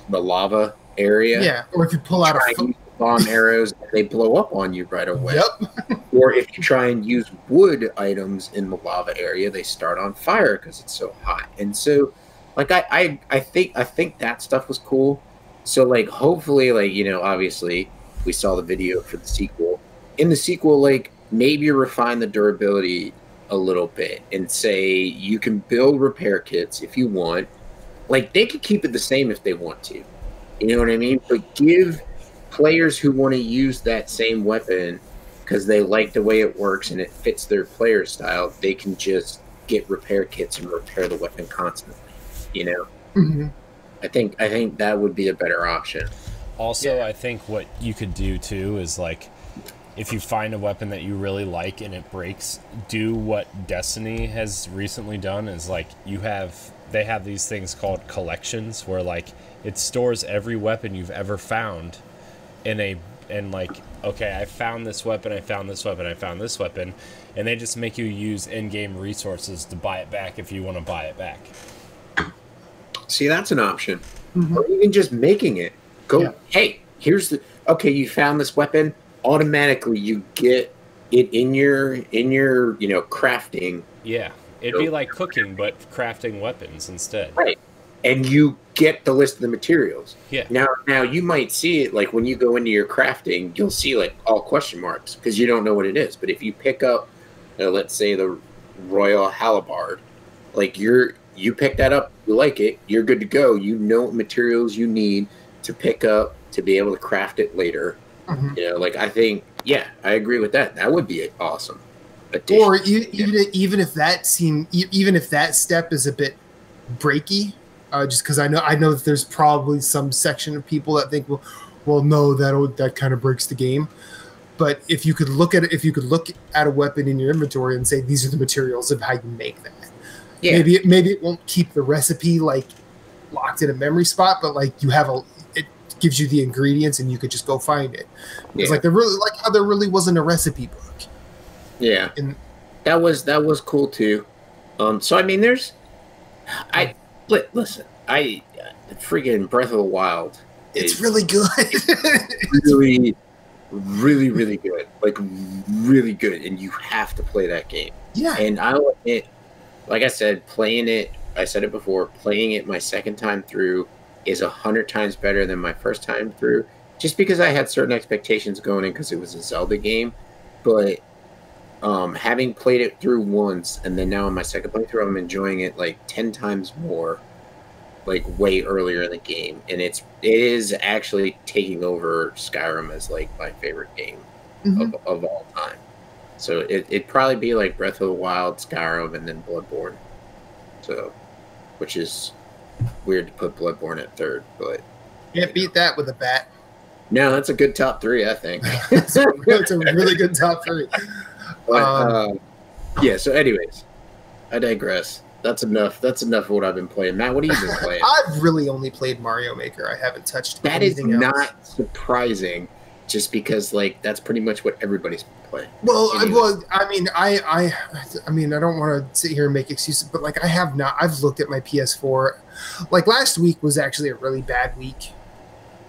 lava area. Yeah, or if you pull out bomb arrows, they blow up on you right away. Yep. Or if you try and use wood items in the lava area, they start on fire because it's so hot. And so, like I think that stuff was cool. So like hopefully obviously we saw the video for the sequel. In the sequel, like maybe refine the durability a little bit and say you can build repair kits if you want. Like they could keep it the same if they want to. You know what I mean? But give players who want to use that same weapon because they like the way it works and it fits their player style, they can just get repair kits and repair the weapon constantly. I think that would be a better option. Also, I think what you could do too is like, if you find a weapon that you really like and it breaks, do what Destiny has recently done. Is like they have these things called collections where like it stores every weapon you've ever found and okay, I found this weapon, I found this weapon, I found this weapon, and they just make you use in-game resources to buy it back if you want to buy it back. See, that's an option. Or even just making it. Hey, you found this weapon, automatically you get it in your crafting. Yeah. It'd be like cooking, but crafting weapons instead. Right. And you get the list of the materials. Yeah. Now you might see it like when you go into your crafting, you'll see like all question marks because you don't know what it is. But if you pick up, let's say the Royal Halibard, like you pick that up, you like it, you're good to go. You know what materials you need to pick up to be able to craft it later. You know, like I think, yeah, I agree with that. That would be awesome. Addition. Or even if that step is a bit breaky, just because I know that there's probably some section of people that think, well, no, that kind of breaks the game. But if you could look at a weapon in your inventory and say these are the materials of how you make that, maybe it won't keep the recipe like locked in a memory spot, but like it gives you the ingredients and you could just go find it. It's like how there really wasn't a recipe book. Yeah, and that was cool too. So I mean, listen, freaking Breath of the Wild. It's really good. really, really, really good. Like really good, and you have to play that game. Yeah. And I'll admit, like I said, playing it. I said it before. Playing it my second time through is 100 times better than my first time through. Just because I had certain expectations going in because it was a Zelda game, but. Having played it through once and then now on my second playthrough, I'm enjoying it like 10 times more, like way earlier in the game, and it is actually taking over Skyrim as like my favorite game of all time. So it'd probably be like Breath of the Wild, Skyrim, and then Bloodborne. So, which is weird to put Bloodborne at third, but can't beat that with a bat. No, that's a good top 3, I think. It's a really good top 3. But, yeah, so anyways, I digress. That's enough of what I've been playing. Matt, what have you been playing? I've really only played Mario Maker. I haven't touched anything else. That is not surprising, just because like that's pretty much what everybody's been playing. Well, I mean, I don't want to sit here and make excuses, but like I've looked at my PS4. Like last week was actually a really bad week.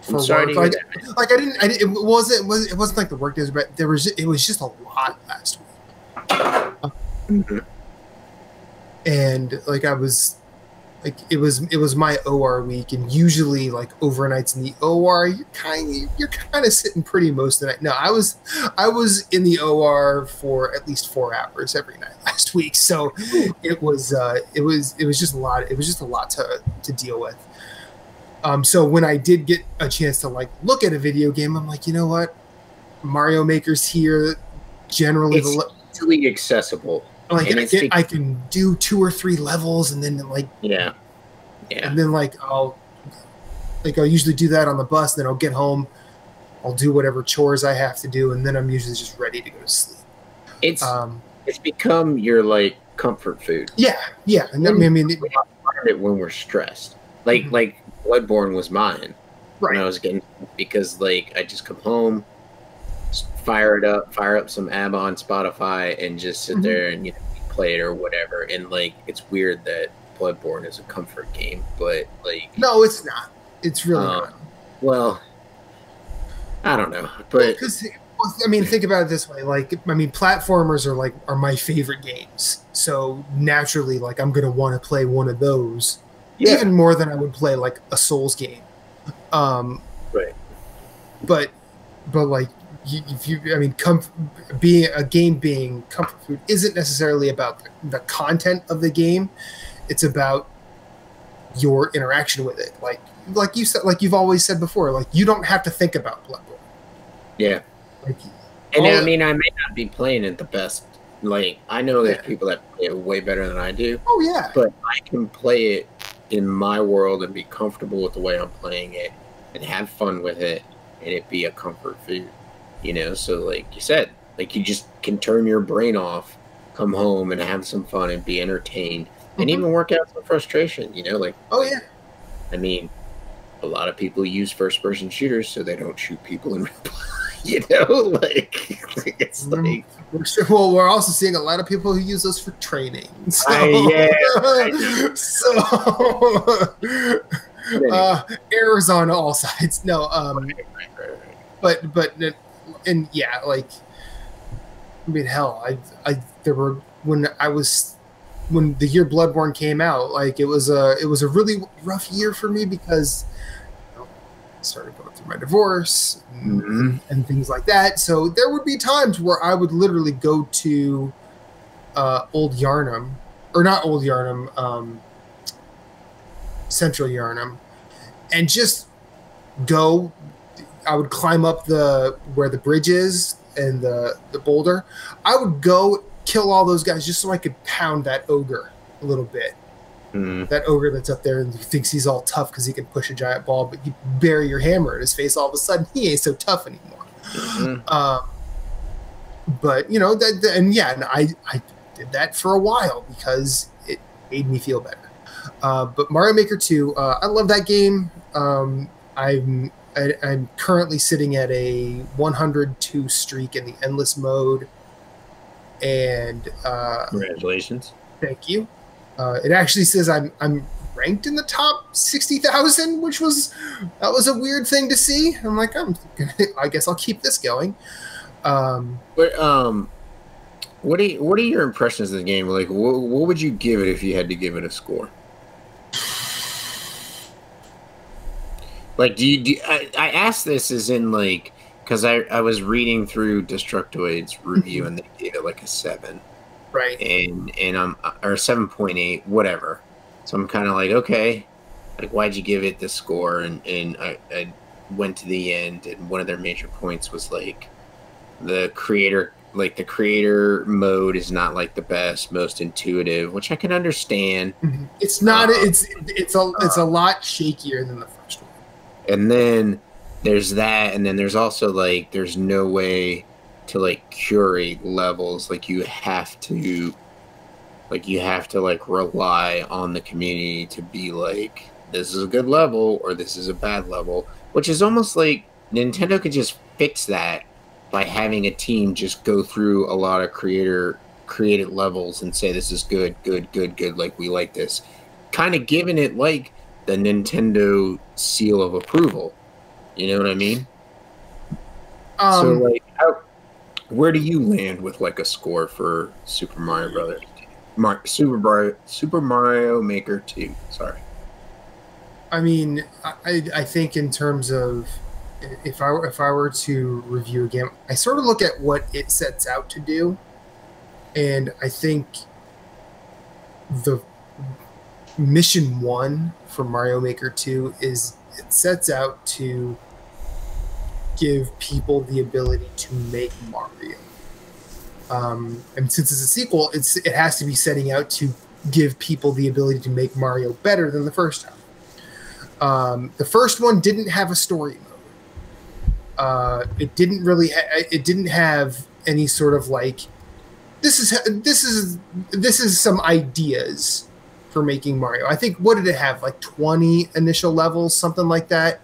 I'm sorry to hear that. Like it wasn't like the work days, but it was just a lot last week. And like I was like it was my OR week, and usually like overnights in the OR you're kind of sitting pretty most of the night. No, I was in the OR for at least 4 hours every night last week, so it was just a lot. It was just a lot to deal with. So when I did get a chance to like look at a video game, I'm like, you know what, Mario Maker's here. Generally, it's easily accessible. Like I can do 2 or 3 levels, and then like and then like I'll usually do that on the bus. Then I'll get home, I'll do whatever chores I have to do, and then I'm usually just ready to go to sleep. It's become your like comfort food. Yeah. And I mean, we find it when we're stressed. Like Bloodborne was mine when I was getting, because like I just come home, fire up some ABBA on Spotify, and just sit there and play it or whatever. And like it's weird that Bloodborne is a comfort game, but like no, it's not. It's really not. Well, I don't know, but because I mean, think about it this way. Like, I mean, platformers are my favorite games. So naturally, like I'm gonna want to play one of those. Yeah. Even more than I would play like a Souls game, right? But like being comfort food isn't necessarily about the content of the game. It's about your interaction with it. Like you said, like you've always said before, like you don't have to think about Bloodborne. Yeah, and I mean, I may not be playing it the best. Like I know there's people that play it way better than I do. Oh yeah, but I can play it in my world and be comfortable with the way I'm playing it and have fun with it, and it be a comfort food, so like you said, like you just can turn your brain off, come home and have some fun and be entertained, and even work out some frustration, like I mean, a lot of people use first-person shooters so they don't shoot people in real life, like it's like well, we're also seeing a lot of people who use those for training. So, errors on all sides. No, but and yeah, like I mean, hell, there were when I was when the year Bloodborne came out, like it was a really rough year for me because I started going through my divorce and things like that. So there would be times where I would literally go to Old Yarnum, or not Old Yarnum, Central Yarnum, and just go. I would climb up where the bridge is and the boulder. I would go kill all those guys just so I could pound that ogre a little bit. That ogre that's up there and thinks he's all tough because he can push a giant ball, but you bury your hammer in his face, all of a sudden he ain't so tough anymore. But you know and I did that for a while because it made me feel better. But Mario Maker 2, I love that game. I'm currently sitting at a 102 streak in the endless mode, and congratulations. Thank you. It actually says I'm ranked in the top 60,000, which was a weird thing to see. I'm like, I guess I'll keep this going. What are your impressions of the game? Like, what would you give it if you had to give it a score? Like, I asked this as in like because I was reading through Destructoid's review and they gave it like a 7. Right. And I'm or 7.8, whatever. So I'm kind of like, okay, like why'd you give it this score? And I went to the end, and one of their major points was like the creator mode is not like the best, most intuitive, which I can understand. It's not. It's a lot shakier than the first one. And then there's that, and then there's also like there's no way to like curate levels. Like you have to like rely on the community to be like, this is a good level or this is a bad level, which is almost like Nintendo could just fix that by having a team just go through a lot of created levels and say this is good, like we like this, kind of giving it like the Nintendo seal of approval. You know what I mean? So like where do you land with like a score for Super Mario Brothers? Super Mario Maker 2. Sorry. I mean, I think in terms of if I were to review a game, I sort of look at what it sets out to do, and I think the mission 1 for Mario Maker 2 is it sets out to give people the ability to make Mario. And since it's a sequel, it has to be setting out to give people the ability to make Mario better than the first time. The first one didn't have a story mode. It didn't have any sort of like this is some ideas for making Mario. I think what did it have, like 20 initial levels, something like that.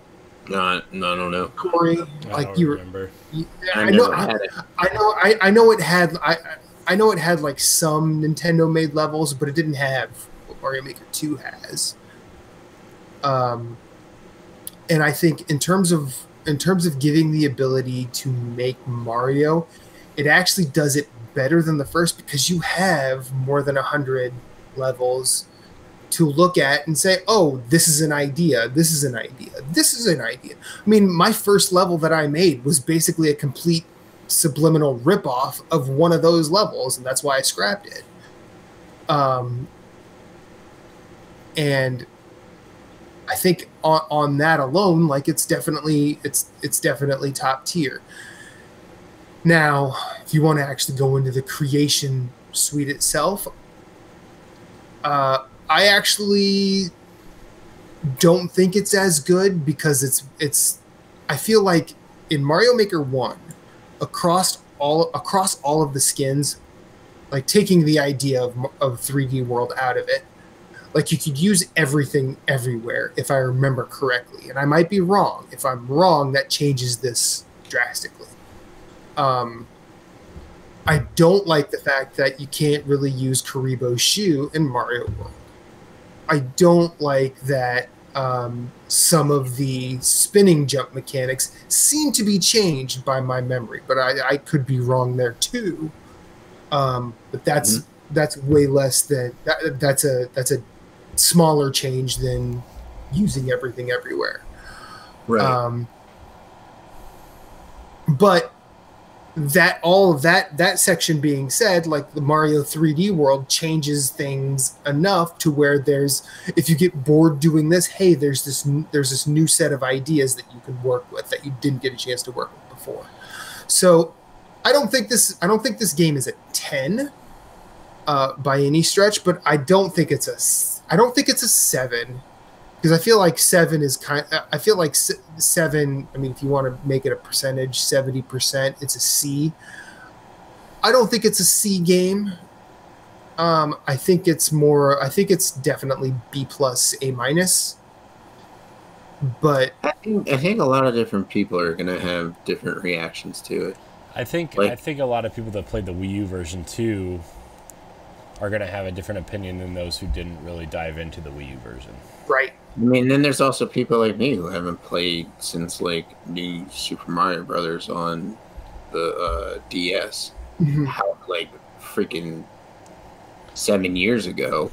No, I don't know. Corey, like you remember. I know it had like some Nintendo made levels, but it didn't have what Mario Maker 2 has. And I think in terms of giving the ability to make Mario, it actually does it better than the first because you have more than 100 levels to look at and say, oh, this is an idea, this is an idea, this is an idea. I mean, my first level that I made was basically a complete subliminal ripoff of one of those levels, and that's why I scrapped it. And I think on that alone, like it's definitely top tier. Now, if you want to actually go into the creation suite itself, I actually don't think it's as good because it's I feel like in Mario Maker 1, across all of the skins, like taking the idea of 3D World out of it, like you could use everything everywhere if I remember correctly, and I might be wrong. If I'm wrong, that changes this drastically. I don't like the fact that you can't really use Karibo's shoe in Mario World. I don't like that some of the spinning jump mechanics seem to be changed by my memory, but I could be wrong there too. But that's that's way less than that's a smaller change than using everything everywhere. Right. But all of that section being said, like the Mario 3D world changes things enough to where if you get bored doing this, hey, there's this new set of ideas that you can work with that you didn't get a chance to work with before. So I don't think this game is a 10 by any stretch, but I don't think it's a 7. Because I feel like 7 is I feel like 7. I mean, if you want to make it a percentage, 70%, it's a C. I don't think it's a C game. I think it's definitely B plus, A minus. But I think a lot of different people are gonna have different reactions to it. I think a lot of people that played the Wii U version too are gonna have a different opinion than those who didn't really dive into the Wii U version. Right. I mean, then there's also people like me who haven't played since like New Super Mario Brothers on the DS. Mm-hmm. How like freaking 7 years ago,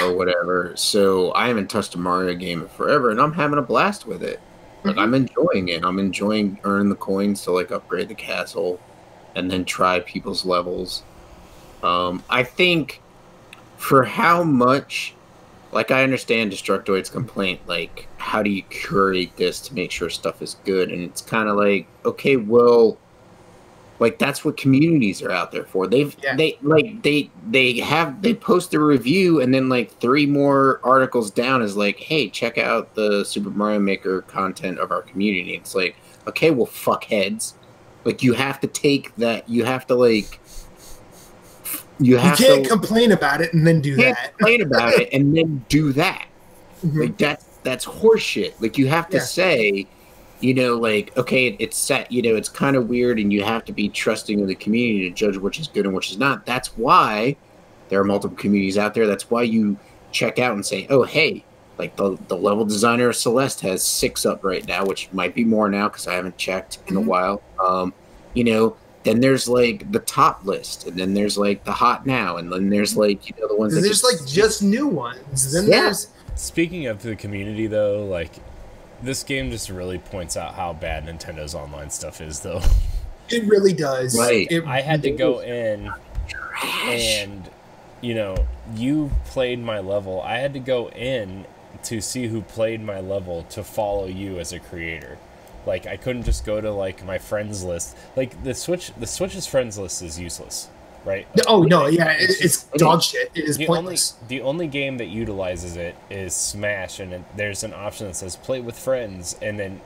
or whatever. So I haven't touched a Mario game in forever, and I'm having a blast with it. Like I'm enjoying it. I'm enjoying earning the coins to like upgrade the castle, and then try people's levels. I think for how much. Like, I understand Destructoid's complaint, like, how do you curate this to make sure stuff is good? And it's kind of like, okay, well, like, that's what communities are out there for. They post a review, and then, like, 3 more articles down is like, hey, check out the Super Mario Maker content of our community. It's like, okay, well, fuckheads. Like, you have to take that, you have to, like... You can't complain about it and then do that. Complain about it and then do that. Mm-hmm. Like that's horseshit. Like you have to say, you know, like okay, it's set. You know, it's kind of weird, and you have to be trusting of the community to judge which is good and which is not. That's why there are multiple communities out there. That's why you check out and say, oh hey, like the level designer of Celeste has 6 up right now, which might be more now because I haven't checked in a while. You know. Then there's like the top list, and then there's like the hot now, and then there's like, you know, the ones that there's like just new ones. Then there's speaking of the community though, like this game just really points out how bad Nintendo's online stuff is though. It really does. Right. I had to go in and you know, you played my level. I had to go in to see who played my level to follow you as a creator. Like, I couldn't just go to, like, my friends list. Like, the Switch's friends list is useless, right? Oh, no, yeah, it's dog shit. It is pointless. The only game that utilizes it is Smash, and there's an option that says play with friends, and then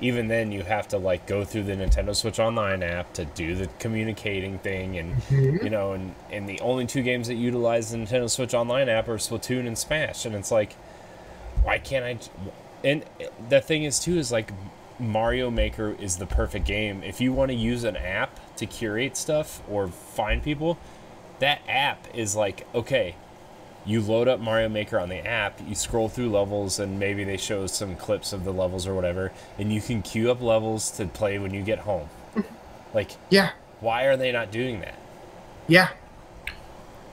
even then you have to, like, go through the Nintendo Switch Online app to do the communicating thing, and, you know, and the only 2 games that utilize the Nintendo Switch Online app are Splatoon and Smash, and it's like, why can't I... And the thing is, too, is, like... Mario Maker is the perfect game. If you want to use an app to curate stuff or find people, that app is like, okay, you load up Mario Maker on the app, you scroll through levels, and maybe they show some clips of the levels or whatever, and you can queue up levels to play when you get home. Like, yeah, why are they not doing that? Yeah,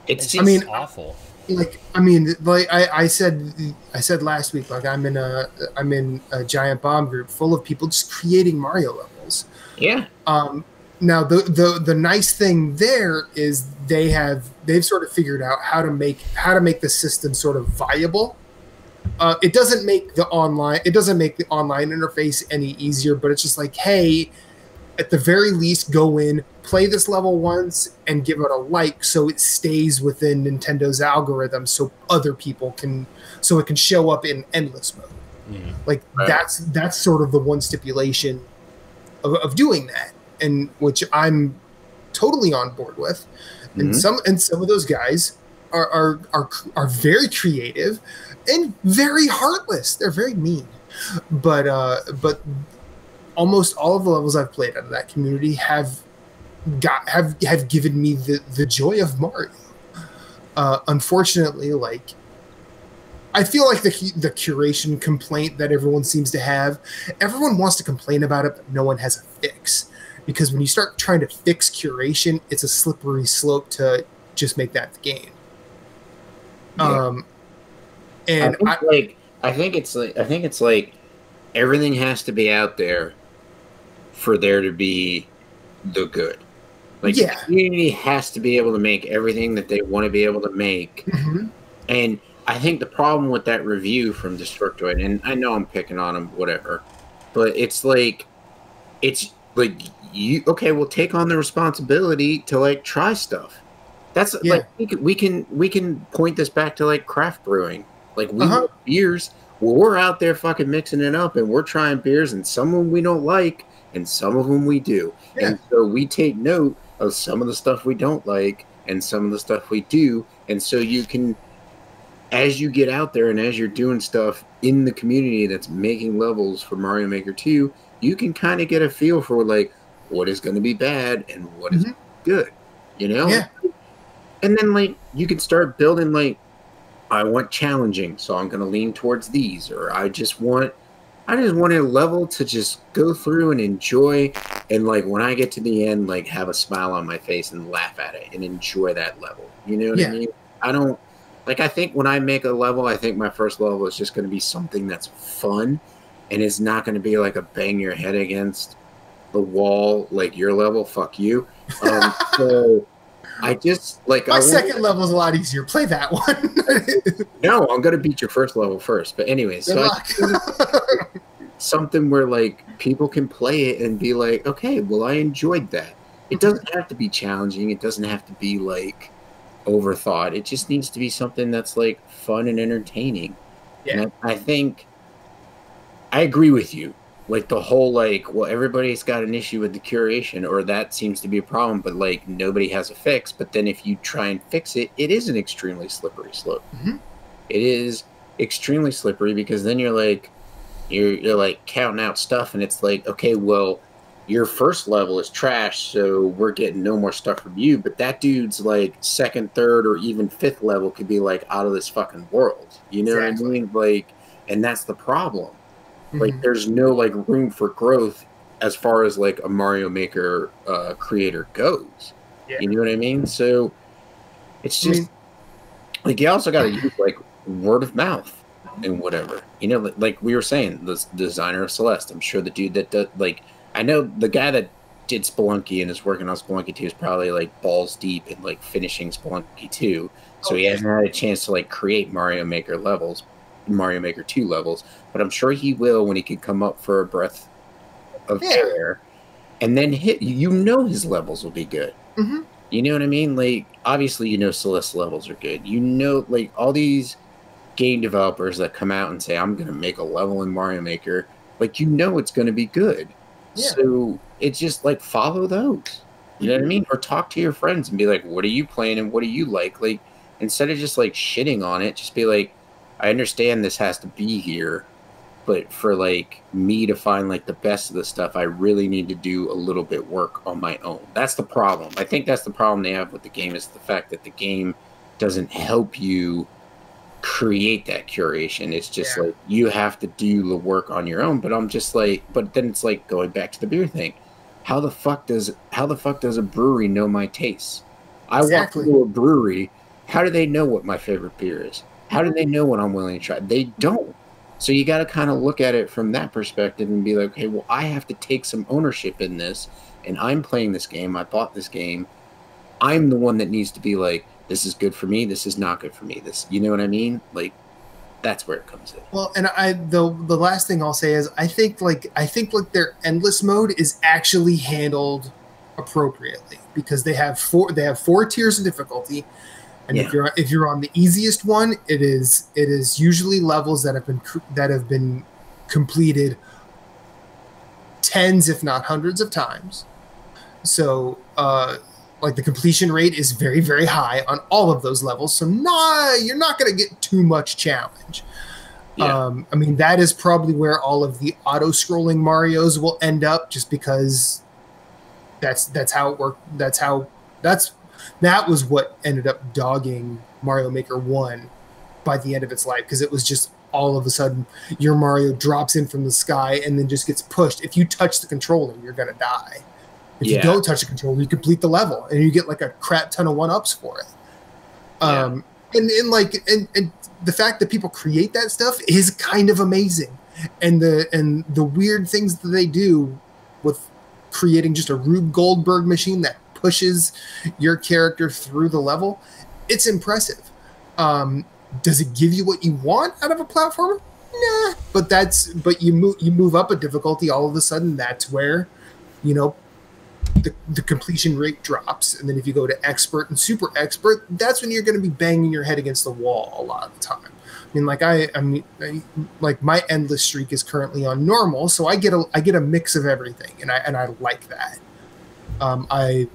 it's just awful. Like, I mean, like I said last week, like I'm in a giant bomb group full of people just creating Mario levels. Yeah. Now the nice thing there is they've sort of figured out how to make the system sort of viable. It doesn't make the online interface any easier, but it's just like, hey, at the very least, go in, play this level once, and give it a like, so it stays within Nintendo's algorithm, so other people so it can show up in endless mode. Mm-hmm. Like that's sort of the one stipulation of doing that, and which I'm totally on board with. And some of those guys are very creative and very heartless. They're very mean, but almost all of the levels I've played out of that community have given me the joy of Mario. Unfortunately, like, I feel like the curation complaint that everyone seems to have, everyone wants to complain about it, but no one has a fix. Because when you start trying to fix curation, it's a slippery slope to just make that the game. Yeah. And I think it's like everything has to be out there for there to be the good. Like the community has to be able to make everything that they want to be able to make. And I think the problem with that review from Destructoid, and I know I'm picking on him, whatever, but it's like you okay, we'll take on the responsibility to like try stuff. That's like we can point this back to like craft brewing. Like we make beers, well, we're out there fucking mixing it up and we're trying beers, and some of them we don't like and some of them we do. And so we take note of some of the stuff we don't like and some of the stuff we do. And so you can, as you get out there and as you're doing stuff in the community that's making levels for Mario Maker 2, you can kind of get a feel for like what is going to be bad and what is good, you know? And then like you can start building like, I want challenging, so I'm going to lean towards these, or I just want a level to just go through and enjoy, and like when I get to the end, like have a smile on my face and laugh at it and enjoy that level. You know what I mean? I don't like. I think when I make a level, I think my first level is just going to be something that's fun, and it's not going to be like a bang your head against the wall like your level. Fuck you. So I just like my second level is a lot easier. Play that one. No, I'm gonna beat your first level first. But anyways, so something where like people can play it and be like, okay, well, I enjoyed that. It doesn't have to be challenging. It doesn't have to be like overthought. It just needs to be something that's like fun and entertaining. Yeah, and I think I agree with you. Like the whole like, well, everybody's got an issue with the curation, or that seems to be a problem, but like nobody has a fix. But then if you try and fix it, it is an extremely slippery slope. It is extremely slippery because then you're like like counting out stuff, and it's like, okay, well, your first level is trash, so we're getting no more stuff from you. But that dude's like second, third, or even fifth level could be like out of this fucking world. You know what I mean? Like, and that's the problem. Like there's no like room for growth as far as like a Mario Maker creator goes. You know what I mean? So it's just like you also got to use like word of mouth and whatever. You know, like we were saying, the designer of Celeste. I'm sure the dude that does, like, I know the guy that did Spelunky and is working on Spelunky 2 is probably like balls deep in like finishing Spelunky 2. So he hasn't had a chance to like create Mario Maker 2 levels, but I'm sure he will when he can come up for a breath of air and then hit. You know his levels will be good. You know what I mean? Like obviously, you know Celeste levels are good. You know, like all these game developers that come out and say, "I'm going to make a level in Mario Maker," like you know it's going to be good. So it's just like follow those. You know what I mean? Or talk to your friends and be like, "What are you playing and what do you like?" Like instead of just like shitting on it, just be like, I understand this has to be here, but for like me to find like the best of the stuff, I really need to do a little bit work on my own. That's the problem. I think that's the problem they have with the game, is the fact that the game doesn't help you create that curation. It's just like you have to do the work on your own. But I'm just like, but then it's like going back to the beer thing. How the fuck does a brewery know my tastes? I walk into a brewery. How do they know what my favorite beer is? How do they know what I'm willing to try? They don't. So you got to kind of look at it from that perspective and be like, okay, well, I have to take some ownership in this, and I'm playing this game. I bought this game. I'm the one that needs to be like, this is good for me. This is not good for me. This, you know what I mean? Like, that's where it comes in. Well, and the last thing I'll say is I think their endless mode is actually handled appropriately, because they have four tiers of difficulty. And if you're on the easiest one, it is usually levels that have been completed tens, if not hundreds of times. So like the completion rate is very, very high on all of those levels. So you're not going to get too much challenge. I mean, that is probably where all of the auto-scrolling Marios will end up, just because that's how it worked. That was what ended up dogging Mario Maker 1 by the end of its life, because it was just all of a sudden your Mario drops in from the sky and then just gets pushed. If you touch the controller, you're going to die. If you don't touch the controller, you complete the level, and you get like a crap ton of 1-ups for it. And the fact that people create that stuff is kind of amazing, and the weird things that they do with creating just a Rube Goldberg machine that pushes your character through the level, it's impressive. Does it give you what you want out of a platformer? Nah, but you move up a difficulty, all of a sudden that's where, you know, the completion rate drops, and then if you go to expert and super expert, that's when you're going to be banging your head against the wall a lot of the time. I mean, like my endless streak is currently on normal, so I get a mix of everything, and I like that. I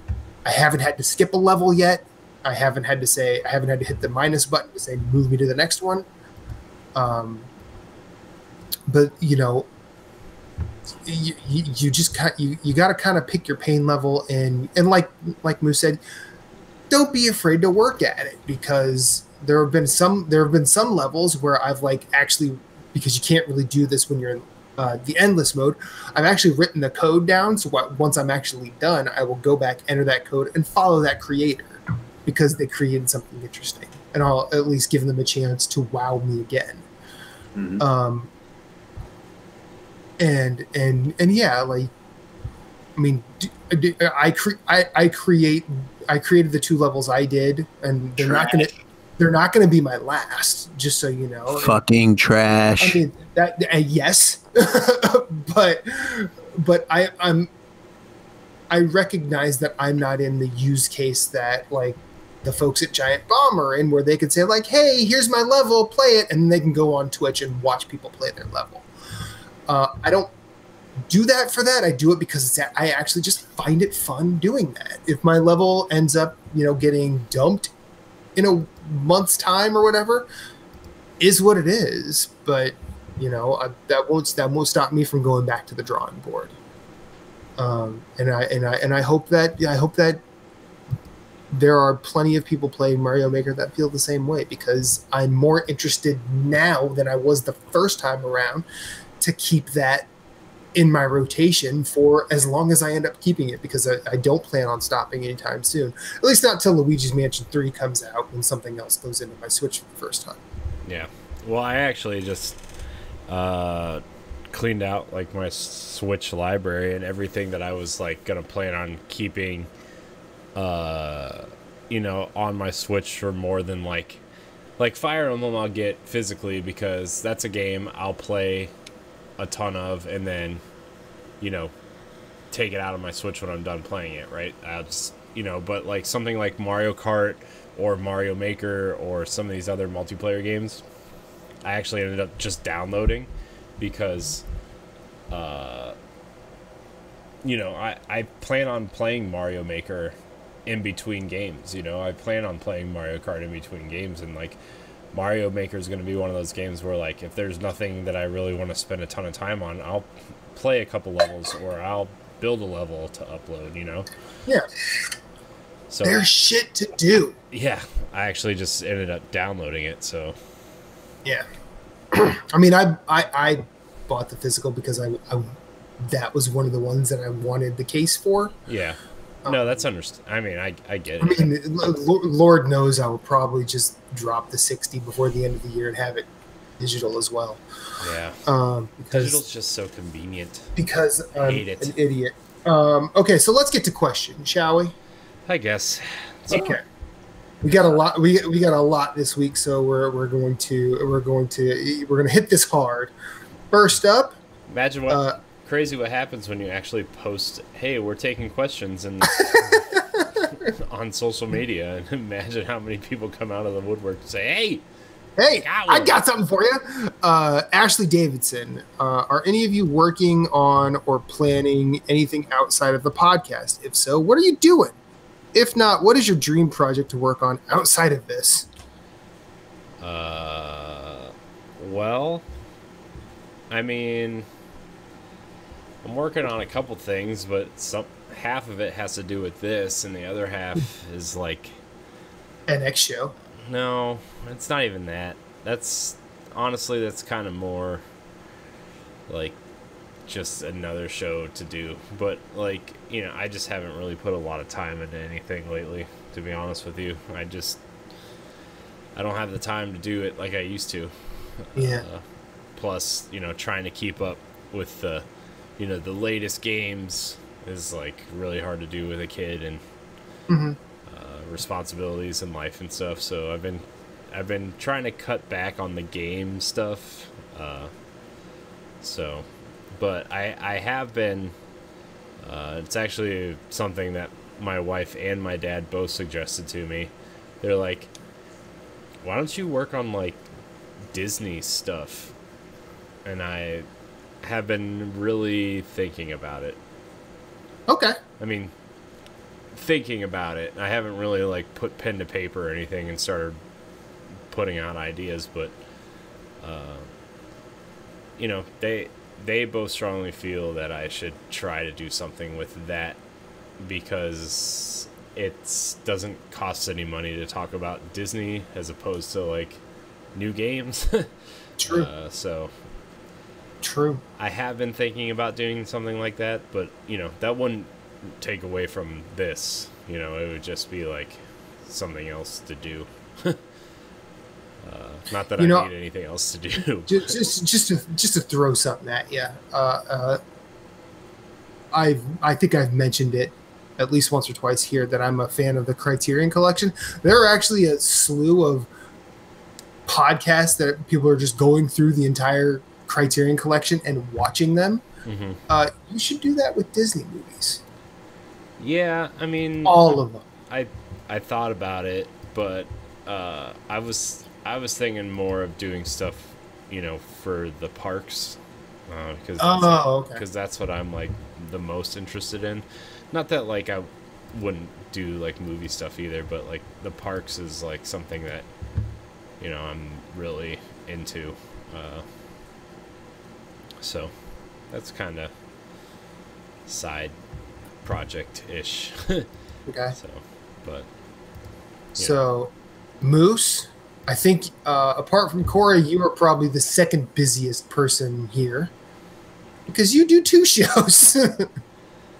haven't had to skip a level yet. I haven't had to hit the minus button to say move me to the next one. But you know, you just got to kind of pick your pain level, and like Moose said, don't be afraid to work at it, because there have been some levels where I've actually, because you can't really do this when you're in the endless mode, I've actually written the code down, so once I'm actually done, I will go back, enter that code, and follow that creator, because they created something interesting, and I'll at least give them a chance to wow me again. Mm-hmm. And yeah, like, I mean, I created the 2 levels I did, and they're not gonna be my last, just so you know. Fucking trash. I mean, that yes, but I recognize that I'm not in the use case that like the folks at Giant Bomb are in, where they could say like, hey, here's my level, play it, and they can go on Twitch and watch people play their level. I don't do that for that. I do it because I actually just find it fun doing that. If my level ends up, you know, getting dumped in a month's time or whatever, is what it is. But you know, that won't stop me from going back to the drawing board. And I hope that there are plenty of people playing Mario Maker that feel the same way, because I'm more interested now than I was the first time around to keep that in my rotation for as long as I end up keeping it, because I don't plan on stopping anytime soon. At least not till Luigi's Mansion 3 comes out, when something else goes into my Switch for the first time. Yeah. Well, I actually just cleaned out like my Switch library and everything that I was like gonna plan on keeping you know, on my Switch for more than like Fire Emblem I'll get physically, because that's a game I'll play a ton of, and then, you know, take it out of my Switch when I'm done playing it, right? I'll just, you know, but like something like Mario Kart or Mario Maker or some of these other multiplayer games, I actually ended up just downloading, because you know, I plan on playing Mario Maker in between games, you know. I plan on playing Mario Kart in between games, and like Mario Maker is going to be one of those games where, like, if there's nothing that I really want to spend a ton of time on, I'll play a couple levels, or I'll build a level to upload, you know? Yeah. So there's shit to do. Yeah. I actually just ended up downloading it, so. Yeah. I mean, I bought the physical because I that was one of the ones that I wanted the case for. Yeah. No, that's I mean, I get it. I mean, Lord knows I will probably just drop the 60 before the end of the year and have it digital as well. Yeah. Because digital's just so convenient. Because I'm Hate it. an idiot. Okay, so let's get to questions, shall we? I guess. Okay. We got a lot. We got a lot this week, so we're going to hit this hard. First up, imagine what. Crazy what happens when you actually post, hey, we're taking questions and on social media, and imagine how many people come out of the woodwork and say, hey, I got something for you. Ashley Davidson, are any of you working on or planning anything outside of the podcast? If so, what are you doing? If not, what is your dream project to work on outside of this? Well, I mean, I'm working on a couple things, but half of it has to do with this, and the other half is like NX show. No, it's not even that. That's kind of more like just another show to do. But like, you know, I just haven't really put a lot of time into anything lately, to be honest with you. I don't have the time to do it like I used to. Yeah. Plus, you know, trying to keep up with the, you know, the latest games is like really hard to do with a kid and responsibilities in life and stuff. So I've been trying to cut back on the game stuff. But I have been. It's actually something that my wife and my dad both suggested to me. They're like, why don't you work on like Disney stuff? And I have been really thinking about it. Okay. I mean, thinking about it. I haven't really like put pen to paper or anything and started putting out ideas, but you know, they both strongly feel that I should try to do something with that because it doesn't cost any money to talk about Disney as opposed to like new games. True. True. I have been thinking about doing something like that, but you know, that wouldn't take away from this. You know, it would just be like something else to do. Not that I need anything else to do. just to throw something at you. I think I've mentioned it at least once or twice here that I'm a fan of the Criterion Collection. There are actually a slew of podcasts that people are just going through the entire Criterion Collection and watching them. You should do that with Disney movies. Yeah, I mean, all of them. I thought about it, but I was thinking more of doing stuff, you know, for the parks, because that's what I'm like the most interested in. Not that like I wouldn't do like movie stuff either, but like the parks is like something that, you know, I'm really into. So that's kind of side project-ish. Okay. So, Moose, I think apart from Corey, you are probably the second busiest person here because you do 2 shows.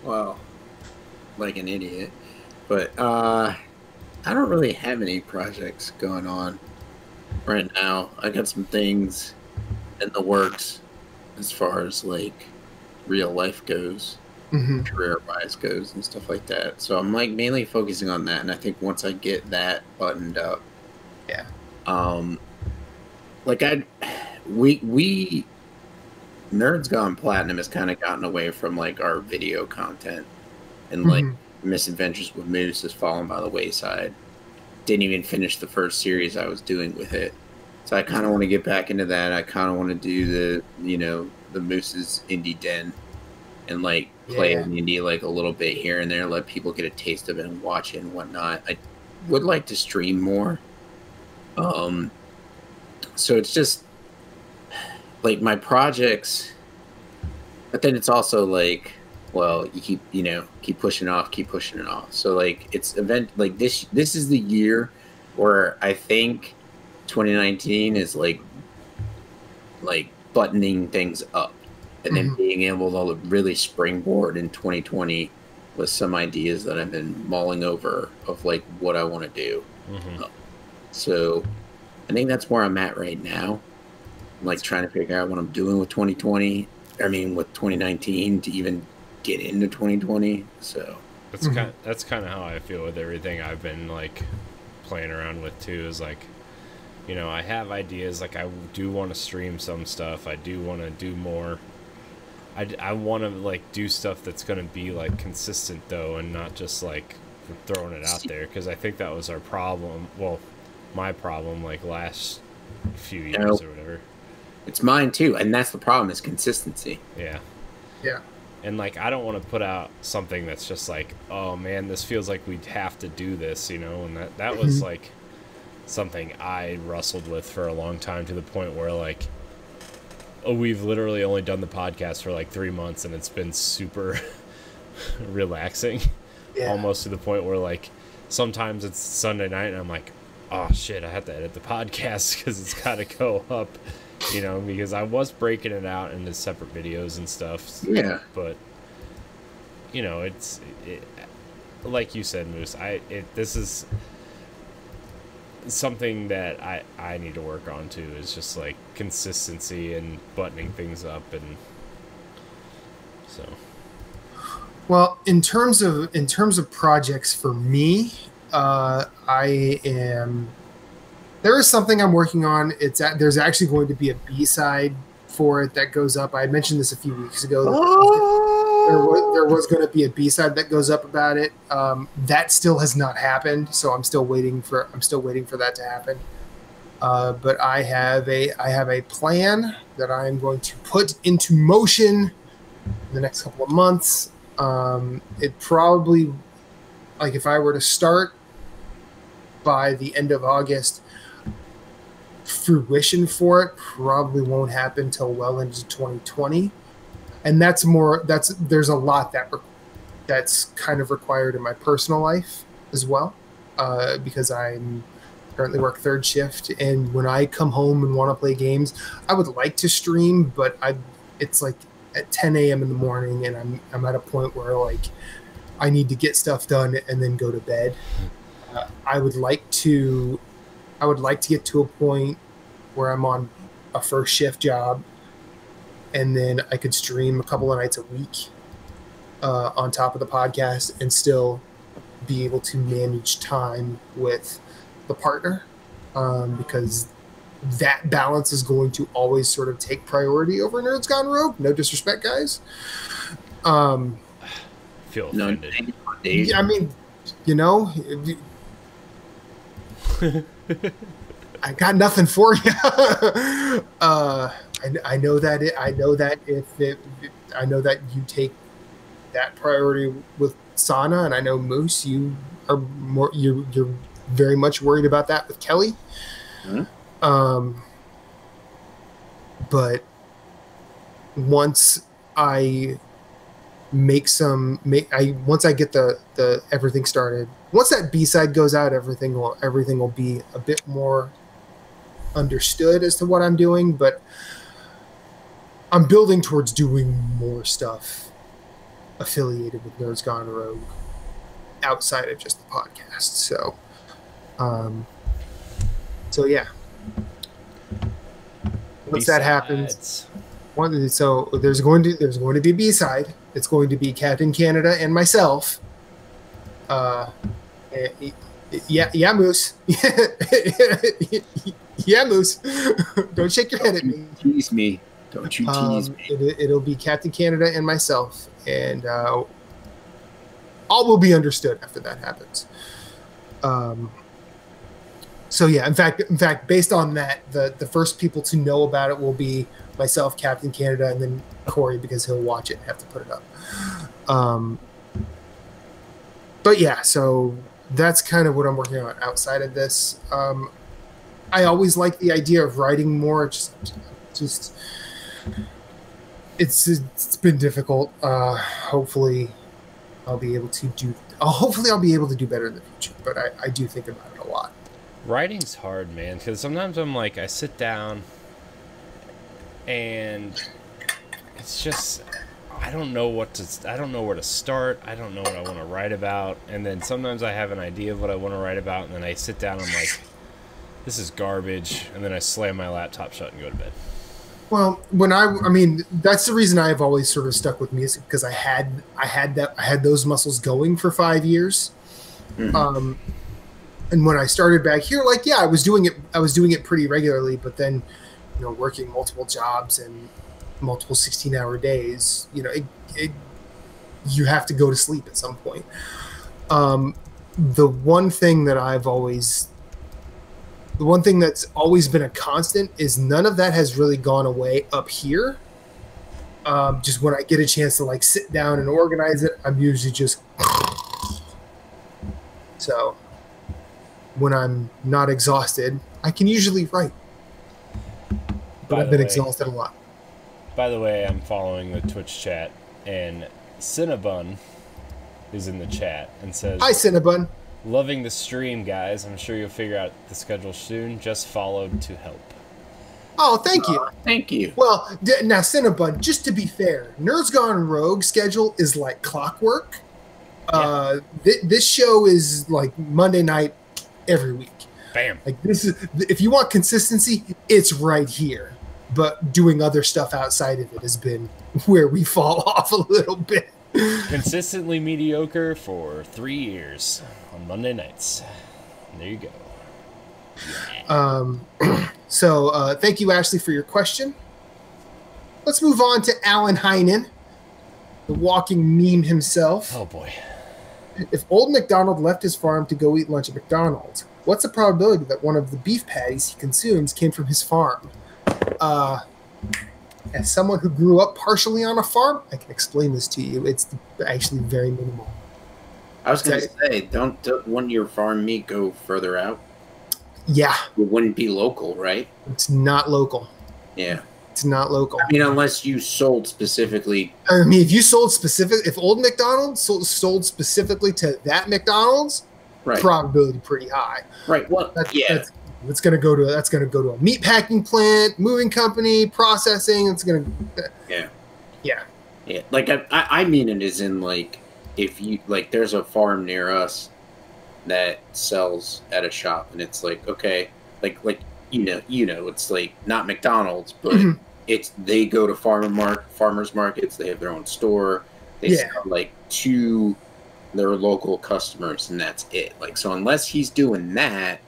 Well, like an idiot. But I don't really have any projects going on right now. I got some things in the works as far as like real life goes, career-wise goes, and stuff like that. So I'm like mainly focusing on that, and I think once I get that buttoned up, like we Nerds Gone Platinum has kind of gotten away from like our video content, and like Misadventures with Moose has fallen by the wayside. Didn't even finish the first series I was doing with it. So I kind of want to get back into that. I kind of want to do the, you know, the Moose's Indie Den and like play an indie like a little bit here and there, let people get a taste of it and watch it and whatnot. I would like to stream more. So it's just like my projects, but then it's also like, well, you keep pushing it off. So like it's like this is the year where I think 2019 is like buttoning things up and then being able to really springboard in 2020 with some ideas that I've been mulling over of like what I want to do. So I think that's where I'm at right now. I'm like trying to figure out what I'm doing with 2020. I mean, with 2019 to even get into 2020. So that's kind of how I feel with everything I've been like playing around with too. Is like, you know, I have ideas. Like I do want to stream some stuff. I do want to do more. I want to like do stuff that's going to be like consistent though, and not just like throwing it out there. Because I think that was our problem. Well, my problem like last few years or whatever. It's mine too, and that's the problem, is consistency. Yeah. Yeah. And like I don't want to put out something that's just like, oh man, this feels like we have to do this, you know. And that was like something I wrestled with for a long time, to the point where like, oh, we've literally only done the podcast for like 3 months, and it's been super relaxing. Almost to the point where like sometimes it's Sunday night and I'm like, oh shit, I have to edit the podcast because it's got to go up, you know, because I was breaking it out into separate videos and stuff. Yeah. But you know, it's like you said, Moose. This is something that I need to work on too is just like consistency and buttoning things up, and so. Well, in terms of projects for me, there is something I'm working on. There's actually going to be a B-side for it that goes up. I mentioned this a few weeks ago. There was going to be a B-side that goes up about it. That still has not happened, so I'm still waiting for that to happen. But I have a plan that I am going to put into motion in the next couple of months. It probably, like, if I were to start by the end of August, fruition for it probably won't happen till well into 2020. And there's a lot that's kind of required in my personal life as well, because I'm currently work third shift, and when I come home and want to play games, I would like to stream, but it's like at 10 a.m. in the morning, and I'm at a point where, like, I need to get stuff done and then go to bed. I would like to get to a point where I'm on a first shift job, and then I could stream a couple of nights a week on top of the podcast and still be able to manage time with the partner, because that balance is going to always sort of take priority over Nerds Gone Rogue. No disrespect, guys. Feel offended. Yeah, I mean, you know, I got nothing for you. I know that I know that you take that priority with Sana, and I know Moose, you're very much worried about that with Kelly. Mm-hmm. But once I once I get the everything started, once that B-side goes out, everything will be a bit more understood as to what I'm doing. But I'm building towards doing more stuff affiliated with Nerds Gone Rogue outside of just the podcast. So yeah. Once that happens, so there's going to be a B-side. It's going to be Captain Canada and myself. Yeah, Moose. Yeah, Moose. Don't shake your head at me. Tease me. Don't you tease me. It'll be Captain Canada and myself, and all will be understood after that happens. So yeah, in fact, based on that, the first people to know about it will be myself, Captain Canada, and then Corey, because he'll watch it and have to put it up. But yeah, so that's kind of what I'm working on outside of this. I always like the idea of writing more. Just it's been difficult. Hopefully I'll be able to do better in the future. But I do think about it a lot. Writing's hard, man, because sometimes I'm like, I sit down and it's just, I don't know where to start. I don't know what I want to write about. And then sometimes I have an idea of what I want to write about, and then I sit down and I'm like, this is garbage, and then I slam my laptop shut and go to bed. Well, I mean, that's the reason I've always sort of stuck with music, because I had those muscles going for 5 years. Mm-hmm. And when I started back here, like, yeah, I was doing it pretty regularly, but then, you know, working multiple jobs and multiple 16-hour days, you know, you have to go to sleep at some point. The one thing that's always been a constant is none of that has really gone away up here. Just when I get a chance to, like, sit down and organize it, I'm usually just so. When I'm not exhausted, I can usually write. But I've been exhausted a lot. By the way, I'm following the Twitch chat, and Cinnabon is in the chat and says, "Hi, Cinnabon. Loving the stream, guys. I'm sure you'll figure out the schedule soon. Just followed to help." Oh, thank you. Thank you. Well, now, Cinnabon, just to be fair, Nerds Gone Rogue schedule is like clockwork. Yeah. This show is like Monday night every week. Bam. Like this is, if you want consistency, it's right here. But doing other stuff outside of it has been where we fall off a little bit. Consistently mediocre for 3 years on Monday nights. There you go. Yeah. So thank you, Ashley, for your question. Let's move on to Alan Heinen, the walking meme himself. Oh, boy. If Old McDonald left his farm to go eat lunch at McDonald's, what's the probability that one of the beef patties he consumes came from his farm? As someone who grew up partially on a farm, I can explain this to you. It's actually very minimal. I was going to say, wouldn't your farm meat go further out? Yeah. It wouldn't be local, right? It's not local. Yeah. It's not local. I mean, unless you sold specifically. I mean, if you sold if Old McDonald sold specifically to that McDonald's, right, probability pretty high. Right. Well, that's going to go to a meat packing plant, moving company, processing. It's going to. Yeah. Like I mean it as in like if you like there's a farm near us that sells at a shop and it's like okay like you know it's like not McDonald's but it's they go to farmers markets, they have their own store, they sell like to their local customers and that's it. Like so unless he's doing that,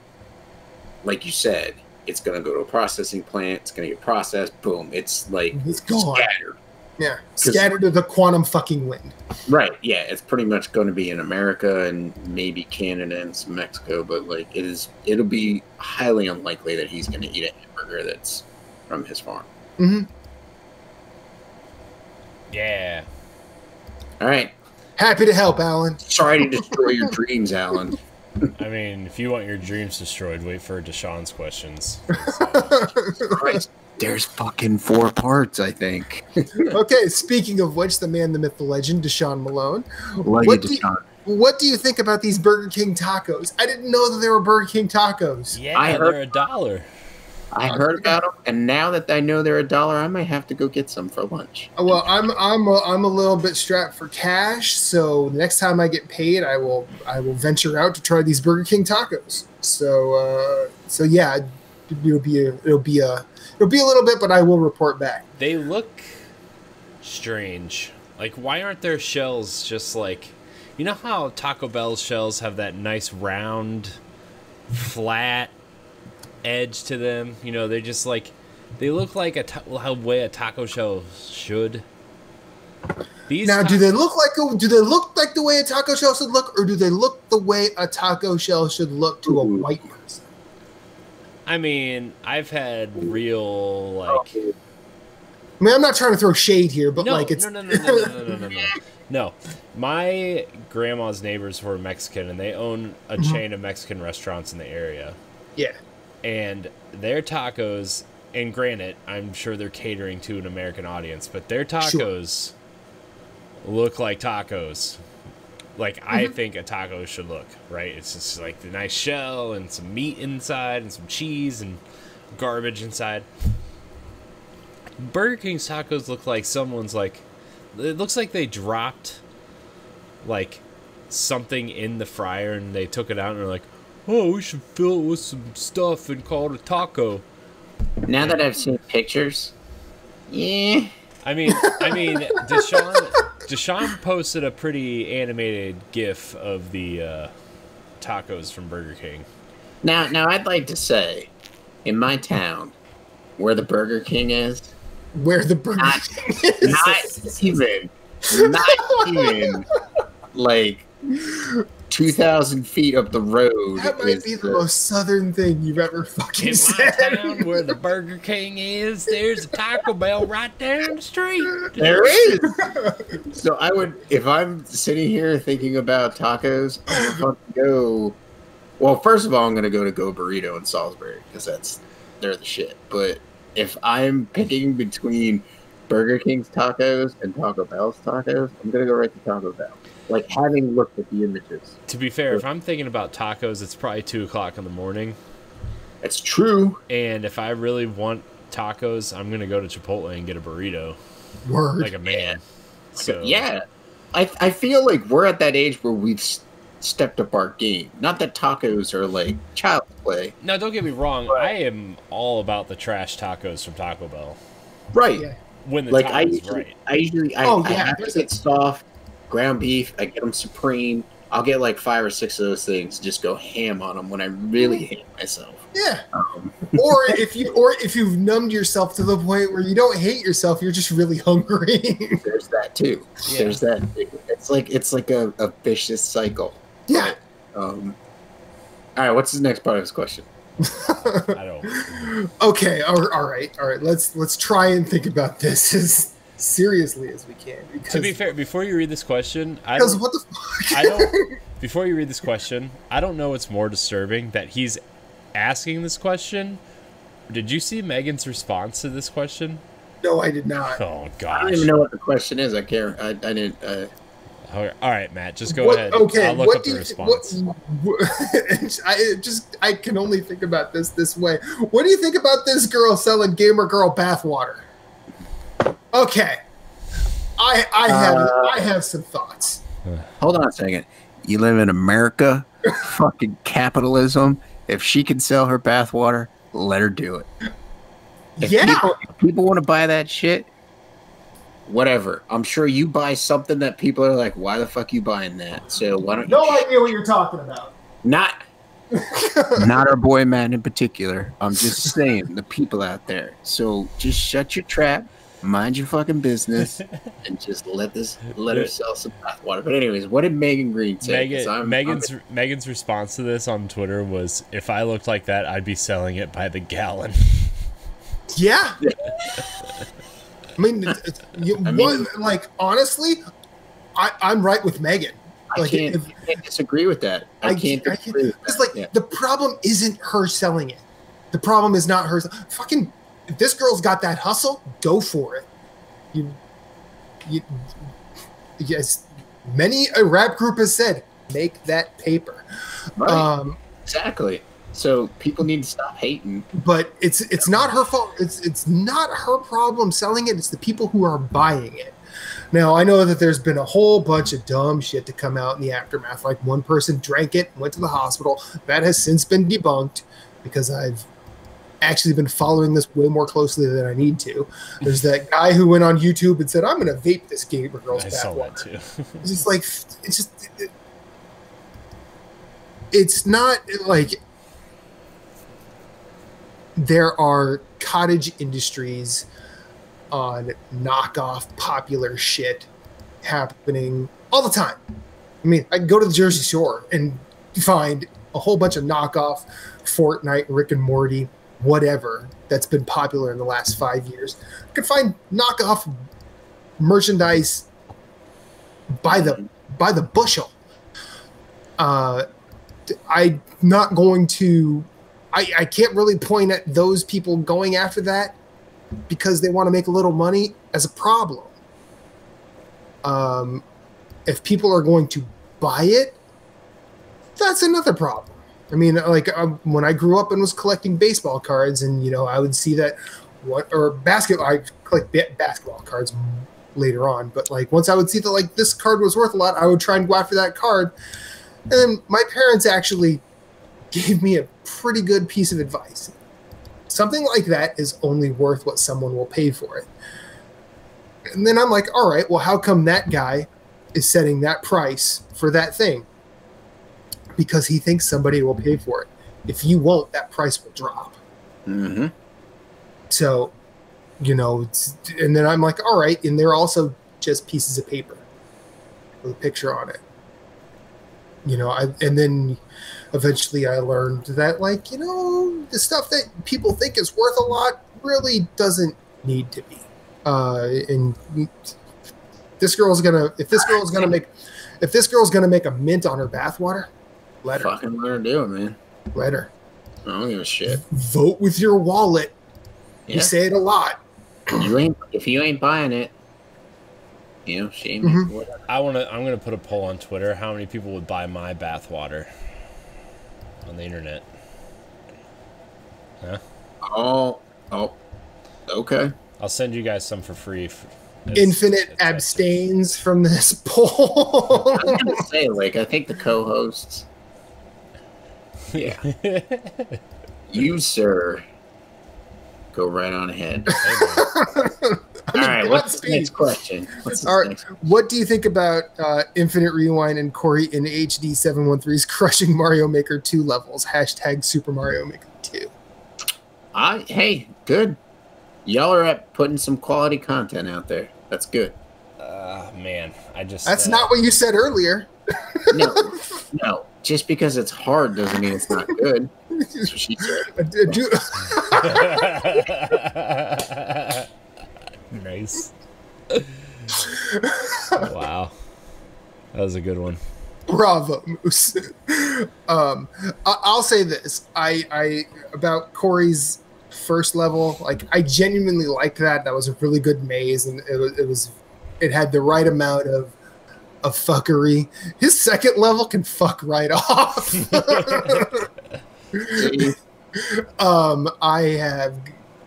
like you said, it's gonna go to a processing plant, it's gonna get processed, boom, it's like it's gone. Scattered. Yeah, scattered to the quantum fucking wind. Right, yeah, it's pretty much going to be in America and maybe Canada and some Mexico, but like it'll be highly unlikely that he's going to eat a hamburger that's from his farm. Mm-hmm. Yeah. All right. Happy to help, Alan. Sorry to destroy your dreams, Alan. I mean, if you want your dreams destroyed, wait for Deshaun's questions. Christ. There's fucking 4 parts, I think. Okay, speaking of which, the man, the myth, the legend, Deshaun Malone. What do you think about these Burger King tacos? I didn't know that there were Burger King tacos. Yeah, they're $1. I heard about them, and now that I know they're $1, I might have to go get some for lunch. Well, I'm a little bit strapped for cash, so the next time I get paid, I will venture out to try these Burger King tacos. So yeah, it'll be a little bit, but I will report back. They look strange. Like, why aren't their shells just like, you know how Taco Bell's shells have that nice round, flat edge to them? You know, they're just like, they look like how way a taco shell should. Do they look like the way a taco shell should look, or do they look the way a taco shell should look to a white person? I mean, I've had real, like... I mean, I'm not trying to throw shade here, but it's... No. My grandma's neighbors were Mexican, and they own a chain of Mexican restaurants in the area. Yeah. And their tacos, and granted, I'm sure they're catering to an American audience, but their tacos look like tacos. Like I think a taco should look, right? It's just like the nice shell and some meat inside and some cheese and garbage inside. Burger King's tacos look like someone's like, it looks like they dropped like something in the fryer and they took it out and they're like, oh, we should fill it with some stuff and call it a taco. Now that I've seen pictures, yeah. I mean, Deshaun posted a pretty animated GIF of the tacos from Burger King. Now, I'd like to say, in my town, where the Burger King is, not even, like 2,000 feet up the road. That might be the most southern thing you've ever fucking said. In my town where the Burger King is, there's a Taco Bell right down the street. There is. So I would, if I'm sitting here thinking about tacos, I'm going to go. Well, first of all, I'm going to go to Go Burrito in Salisbury because they're the shit. But if I'm picking between Burger King's tacos and Taco Bell's tacos, I'm going to go right to Taco Bell. Like, having looked at the images. To be fair, if I'm thinking about tacos, it's probably 2 o'clock in the morning. That's true. And if I really want tacos, I'm going to go to Chipotle and get a burrito. Word. Like a man. Yeah. I feel like we're at that age where we've stepped up our game. Not that tacos are like child's play. No, don't get me wrong. I am all about the trash tacos from Taco Bell. Right. Yeah. When the Like time I is usually, right. I have to get soft ground beef. I get them supreme. I'll get like 5 or 6 of those things. Just go ham on them when I really hate myself. Yeah. Or if you've numbed yourself to the point where you don't hate yourself, you're just really hungry. There's that too. Yeah. There's that. It's like a vicious cycle. Yeah. All right. What's the next part of this question? I don't. Okay. All right. Let's try and think about this as seriously as we can. Because, To be fair, before you read this question, because what the fuck? I don't. Before you read this question, I don't know what's more disturbing, that he's asking this question. Did you see Megan's response to this question? No, I did not. Oh I gosh. don't even know what the question is. I care. I didn't. All right, Matt, just go ahead. Okay. I'll look up the response. I can only think about this way. What do you think about this girl selling GamerGirl Bath Water? Okay. I have some thoughts. Hold on a second. You live in America, fucking capitalism. If she can sell her bathwater, let her do it. If people want to buy that shit, whatever. I'm sure you buy something that people are like, why the fuck you buying that? So why don't No idea what you're talking about. Not our boy Matt in particular. I'm just saying the people out there. So just shut your trap, mind your fucking business, and just let her sell some bathwater. But anyways, what did Megan Green say? Megan's response to this on Twitter was, "If I looked like that, I'd be selling it by the gallon." Yeah. I mean, honestly, I'm right with Megan. I can't disagree with that. I can't disagree with that. It's like the problem isn't her selling it. The problem is not her. Fucking, if this girl's got that hustle, go for it. Yes, many a rap group has said, make that paper. Right. Exactly. So people need to stop hating. But it's not her fault. It's not her problem selling it. It's the people who are buying it. Now, I know that there's been a whole bunch of dumb shit to come out in the aftermath. Like one person drank it, went to the hospital. That has since been debunked because I've actually been following this way more closely than I need to. There's that guy who went on YouTube and said, I'm going to vape this GamerGirl's bath water. It's just like, it's not like there are cottage industries on knockoff popular shit happening all the time. I mean, I can go to the Jersey Shore and find a whole bunch of knockoff Fortnite, Rick and Morty, whatever that's been popular in the last 5 years. I can find knockoff merchandise by the bushel. I'm not going to. I can't really point at those people going after that because they want to make a little money as a problem. If people are going to buy it, that's another problem. I mean, like when I grew up and was collecting baseball cards, and I would see that basketball. I collect basketball cards later on, but like once I would see that like this card was worth a lot, I would try and go after that card. And then my parents actually gave me a pretty good piece of advice. Something like that is only worth what someone will pay for it. And then I'm like, all right, well, how come that guy is setting that price for that thing? Because he thinks somebody will pay for it. If you won't, that price will drop. Mm-hmm. So, and then I'm like, all right, and they're also just pieces of paper with a picture on it. And then eventually I learned that, like, the stuff that people think is worth a lot really doesn't need to be. And if this girl's gonna make a mint on her bathwater, let her. Fucking let her do it, man. Let her. I don't give a shit. Vote with your wallet. Yeah. You say it a lot. If you ain't buying it, shame. Mm-hmm. Whatever. I'm gonna put a poll on Twitter. How many people would buy my bath water on the internet? Huh? Oh, okay. I'll send you guys some for free Infinite abstains from this poll. I was gonna say, like, I think the co-hosts. Yeah. You, sir, go right on ahead. All right, what's the next question? What do you think about Infinite Rewind and Corey in HD 713's crushing Mario Maker 2 levels? # Super Mario Maker 2. Hey, good. Y'all are at putting some quality content out there. That's good. Man, That's not what you said earlier. No. Just because it's hard doesn't mean it's not good. That's what she said. Nice. Wow. That was a good one. Bravo, Moose. I'll say this. I about Corey's first level, like, I genuinely liked that. That was a really good maze, and it had the right amount of fuckery. His second level can fuck right off. I have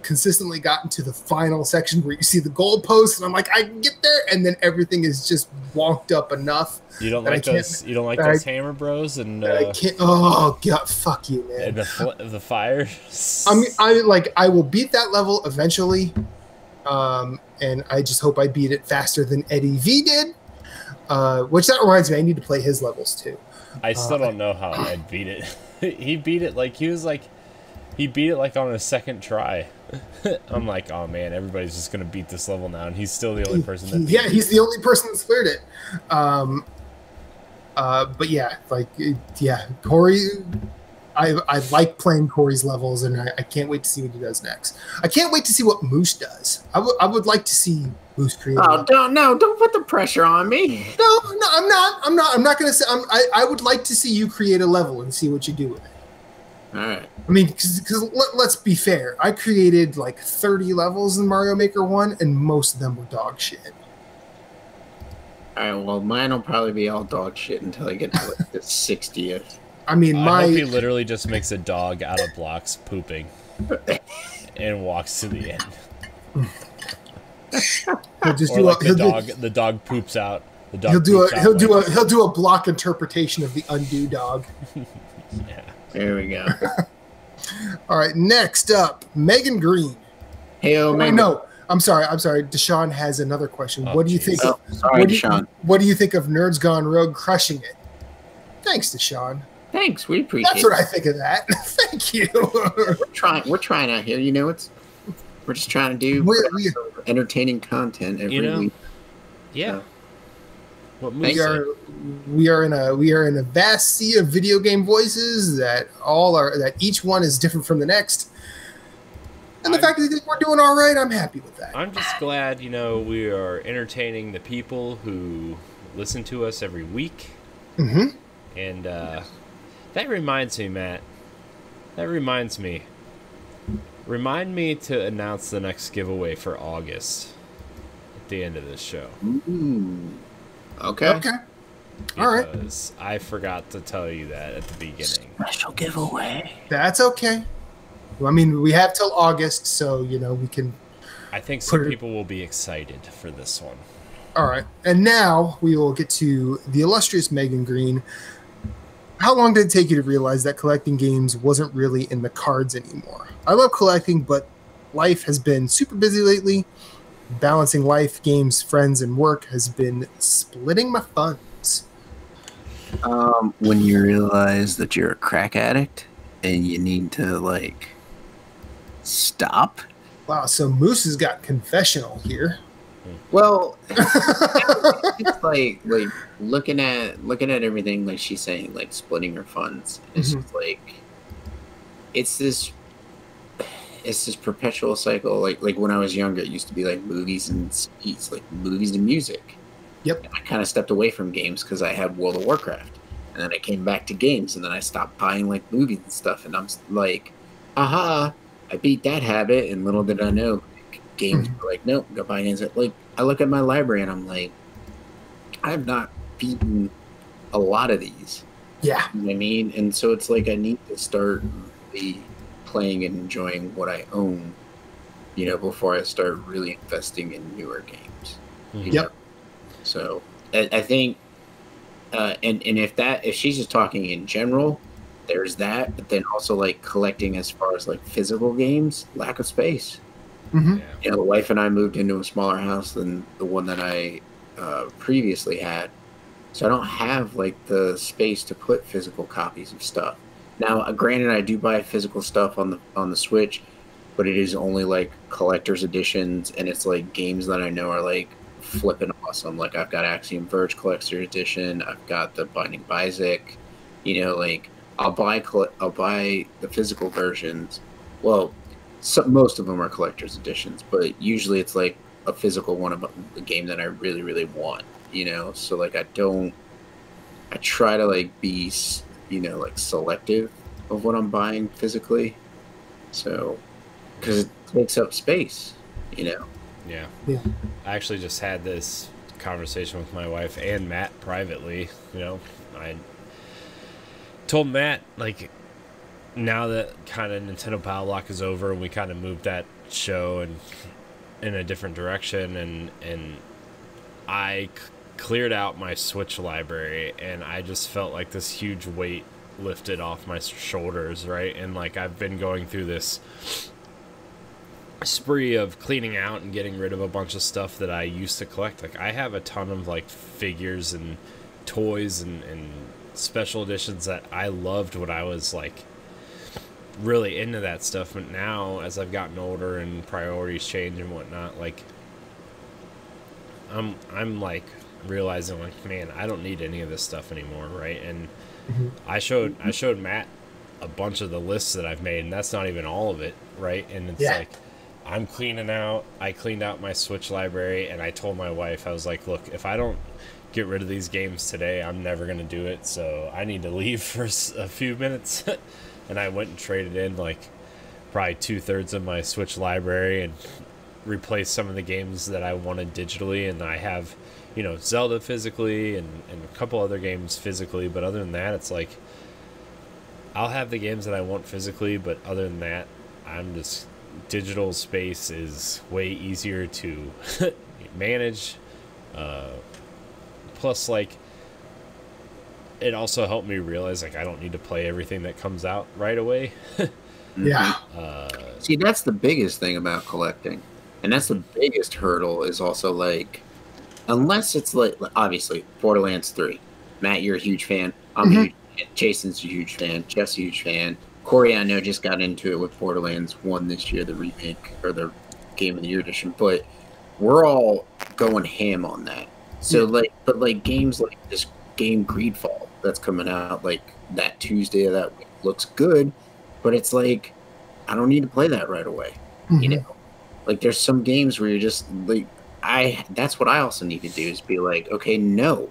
consistently gotten to the final section where you see the goalposts, and I'm like, I can get there, and then everything is just wonked up enough. You don't like those? You don't like those Hammer Bros? And I can't. Oh god, fuck you, man! And the fire. I mean, I will beat that level eventually, and I just hope I beat it faster than Eddie V did. Which that reminds me, I need to play his levels too. I still don't know how Ed beat it. He beat it like he beat it like on his second try. I'm like, oh man, everybody's just gonna beat this level now, and he's still the only person that. Yeah, he's the only person that's cleared it. But yeah, Corey. I like playing Corey's levels, and I can't wait to see what he does next. I can't wait to see what Moose does. I would like to see Moose create. Oh, don't put the pressure on me. No, I'm not gonna say. I would like to see you create a level and see what you do with it. All right. I mean, because let's be fair. I created like 30 levels in Mario Maker 1, and most of them were dog shit. All right, well, mine will probably be all dog shit until I get to like the 60th. I mean, I hope he literally just makes a dog out of blocks pooping and walks to the end. The dog poops out. The dog he'll do a block interpretation of the undo dog. Yeah. There we go. All right, next up, Megan Green. Hey, Megan. No, I'm sorry. Deshaun has another question. What do you think? Deshaun. What do you think of Nerds Gone Rogue crushing it? Thanks, Deshaun. Thanks, we appreciate it. That's what I think of that. Thank you. We're trying out here. You know, we're just trying to do entertaining content every week. Yeah. We are in a vast sea of video game voices that each one is different from the next. And the fact that we're doing all right, I'm happy with that. I'm just glad, we are entertaining the people who listen to us every week. Mm-hmm. And that reminds me, Matt. Remind me to announce the next giveaway for August at the end of this show. Ooh. Okay. All right. Because I forgot to tell you that at the beginning. Special giveaway. That's okay. I mean, we have till August, so we can. I think some people will be excited for this one. All right, and now we will get to the illustrious Megan Green. How long did it take you to realize that collecting games wasn't really in the cards anymore? I love collecting, but life has been super busy lately. Balancing life, games, friends, and work has been splitting my funds. When you realize that you're a crack addict and you need to, stop. Wow, so Moose has got confessional here. Well, it's like looking at everything, like she's saying, like splitting her funds. It's just it's this perpetual cycle. Like when I was younger, it used to be like movies and eats, like movies and music. Yep. And I kind of stepped away from games because I had World of Warcraft, and then I came back to games, and then I stopped buying like movies and stuff. And I'm like, aha, I beat that habit. And little did I know, games were like, nope, go buy games. Like I look at my library and I'm like, I've not beaten a lot of these. Yeah. You know what I mean? And so it's like I need to start really playing and enjoying what I own, before I start really investing in newer games. You know? So I think, and if she's just talking in general, there's that. But then also like collecting as far as like physical games, lack of space. Mm-hmm. You know, the wife and I moved into a smaller house than the one that I previously had, so I don't have like the space to put physical copies of stuff. Now, granted, I do buy physical stuff on the Switch, but it is only like collector's editions, and it's like games that I know are like flipping awesome. Like I've got Axiom Verge Collector Edition, I've got the Binding of Isaac. You know, like I'll buy the physical versions. Well, most of them are collector's editions, but usually it's like a physical one of the game that I really, really want. You know, so like I try to like be, you know, like selective of what I'm buying physically. So, because it takes up space, you know. Yeah. I actually just had this conversation with my wife and Matt privately. You know, I told Matt, like, now that kind of Nintendo Power Lock is over and we kind of moved that show and in a different direction, and I cleared out my Switch library, and I just felt like this huge weight lifted off my shoulders, right? And like I've been going through this spree of cleaning out and getting rid of a bunch of stuff that I used to collect. Like I have a ton of like figures and toys and special editions that I loved when I was like really into that stuff, but now as I've gotten older and priorities change and whatnot, like I'm like realizing like, man, I don't need any of this stuff anymore, right? And I showed Matt a bunch of the lists that I've made, and that's not even all of it, right? And it's like I cleaned out my Switch library, and I told my wife, I was like, look, if I don't get rid of these games today, I'm never gonna do it, so I need to leave for a few minutes. And I went and traded in like probably 2/3 of my Switch library and replaced some of the games that I wanted digitally, and I have, you know, Zelda physically and a couple other games physically, but other than that, it's like I'll have the games that I want physically, but other than that, I'm just, digital space is way easier to manage. Plus, like, it also helped me realize like I don't need to play everything that comes out right away. See, that's the biggest thing about collecting, and that's the biggest hurdle is also like, unless it's like, obviously Borderlands 3. Matt, you're a huge fan. I'm a huge fan. Jason's a huge fan. Jeff's a huge fan. Corey, I know, just got into it with Borderlands 1 this year, the remake or the Game of the Year edition, but we're all going ham on that. So like, but like games like this game Greedfall that's coming out like that Tuesday of that week looks good, but it's like I don't need to play that right away. You know, like there's some games where you're just like, that's what I also need to do is be like, okay, no,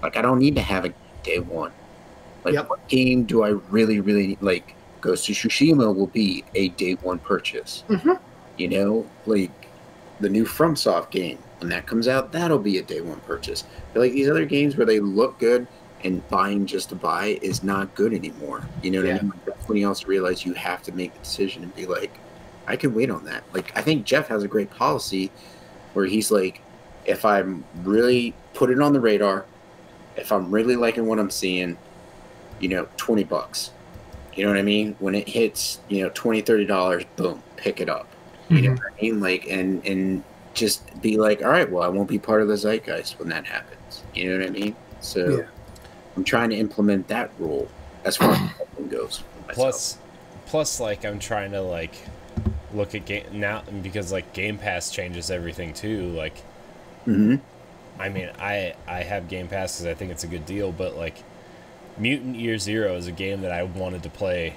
like I don't need to have a day one. Like what game do I really, really like? Ghost of Tsushima will be a day one purchase. You know, like the new FromSoft game, when that comes out, that'll be a day one purchase. But like these other games where they look good and buying just to buy is not good anymore. You know what I mean? Like, that's when you also realize you have to make the decision and be like, I can wait on that. Like I think Jeff has a great policy where he's like, if I'm really put it on the radar, if I'm really liking what I'm seeing, you know, $20. You know what I mean? When it hits, you know, $20, $30, boom, pick it up. You know what I mean? Like, and just be like, all right, well, I won't be part of the zeitgeist when that happens. You know what I mean? So I'm trying to implement that rule as far as that goes. Plus, like, I'm trying to like look at game now because like Game Pass changes everything too. Like, I mean, I have Game Pass because I think it's a good deal, but like Mutant Year Zero is a game that I wanted to play.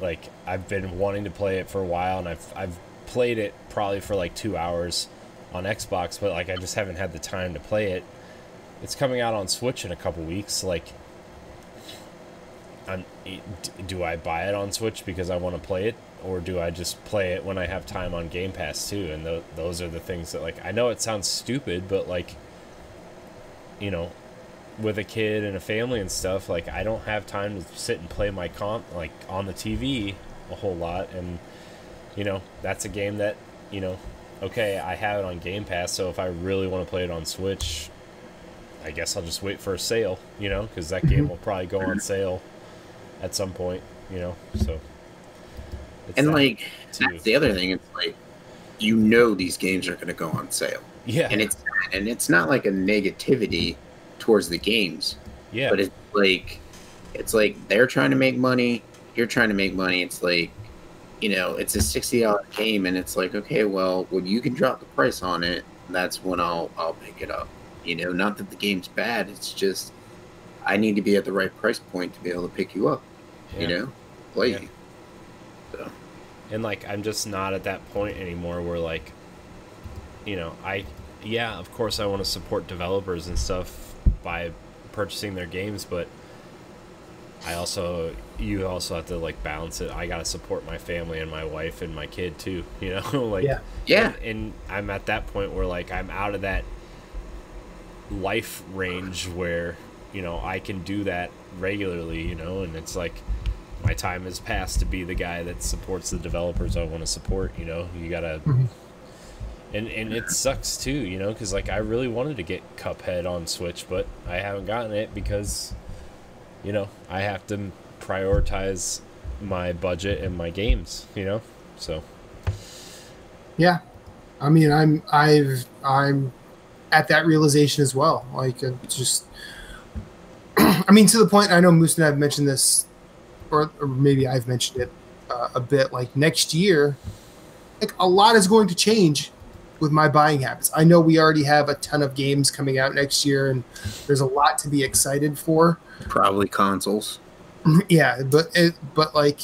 Like, I've been wanting to play it for a while, and I've played it probably for like 2 hours on Xbox, but like I just haven't had the time to play it. It's coming out on Switch in a couple weeks. Like, do I buy it on Switch because I want to play it, or do I just play it when I have time on Game Pass too? And those are the things that, like, I know it sounds stupid, but like, you know, with a kid and a family and stuff, like I don't have time to sit and play my comp like on the TV a whole lot, and you know, that's a game that, you know, okay, I have it on Game Pass, so if I really want to play it on Switch, I guess I'll just wait for a sale, you know, because that game will probably go on sale at some point, you know, so. And, like, that's the other thing. It's like, you know these games are going to go on sale. Yeah. And it's not like a negativity towards the games. Yeah. But it's like they're trying to make money, you're trying to make money. It's like, you know, it's a $60 game, and it's like, okay, well, when you can drop the price on it, that's when I'll pick it up. You know, not that the game's bad, it's just I need to be at the right price point to be able to pick you up. Yeah. You know, play you. So. And like, I'm just not at that point anymore where, like, you know, of course I want to support developers and stuff by purchasing their games, but you also have to, like, balance it. I gotta support my family and my wife and my kid too, you know. Like, yeah. And I'm at that point where, like, I'm out of that life range where, you know, I can do that regularly, you know, and it's like my time has passed to be the guy that supports the developers I want to support, you know. You gotta and it sucks too, you know, because, like, I really wanted to get Cuphead on Switch, but I haven't gotten it because, you know, I have to prioritize my budget and my games, you know. So yeah, I mean, I'm at that realization as well. Like, just I mean, to the point, I know Moose and I have mentioned this, or maybe I've mentioned it a bit, like, next year, like, a lot is going to change with my buying habits. I know we already have a ton of games coming out next year, and there's a lot to be excited for. Probably consoles. Yeah, but like,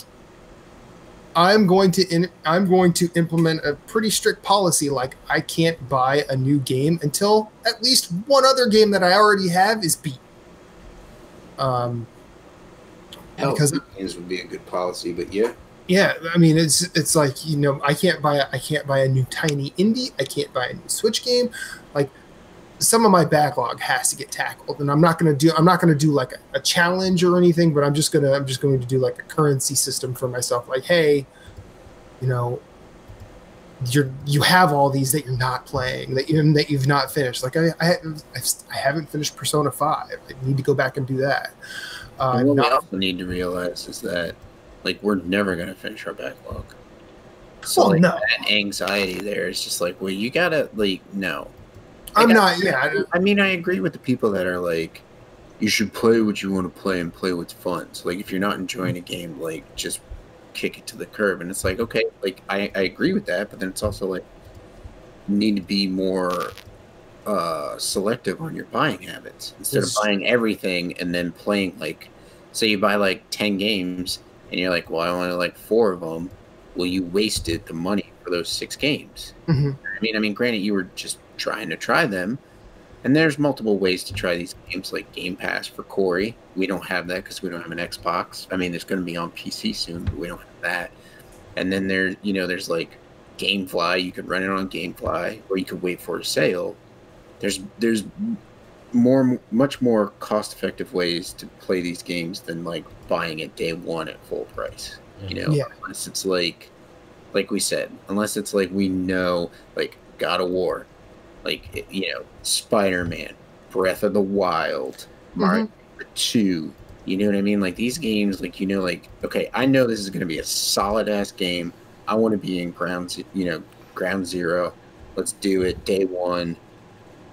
I'm going to implement a pretty strict policy. Like, I can't buy a new game until at least one other game that I already have is beat. Because games would be a good policy, but yeah. Yeah, I mean, it's like, you know, I can't buy a new tiny indie. I can't buy a new Switch game. Like, some of my backlog has to get tackled, and I'm not gonna do like a challenge or anything, but I'm just going to do like a currency system for myself. Like, hey, you know, you have all these that you're not playing, that you've not finished. Like, I haven't finished Persona 5. I need to go back and do that. What we also need to realize is that, like, we're never going to finish our backlog. So, well, like, no. that anxiety there is just like, well, you got to, like, no. I'm not, yeah. I mean, I agree with the people that are like, you should play what you want to play and play what's fun. So, like, if you're not enjoying a game, like, just kick it to the curb. And it's like, okay, like, I agree with that, but then it's also like, you need to be more selective on your buying habits. Instead of buying everything and then playing, like, say you buy like 10 games and you're like, well, I only like 4 of them. Well, you wasted the money for those 6 games. I mean, granted, you were just trying to try them, and there's multiple ways to try these games, like Game Pass for Corey. We don't have that because we don't have an Xbox. I mean, it's going to be on PC soon, but we don't have that. And then there's like GameFly. You could run it on GameFly, or you could wait for a sale. There's much more cost-effective ways to play these games than, like, buying it day one at full price. You know, unless it's like we said, unless it's like we know, like, God of War, like, you know, Spider-Man, Breath of the Wild, Mario 2. You know what I mean? Like, these games, like, you know, like, okay, I know this is going to be a solid-ass game. I want to be in ground zero. Let's do it day one,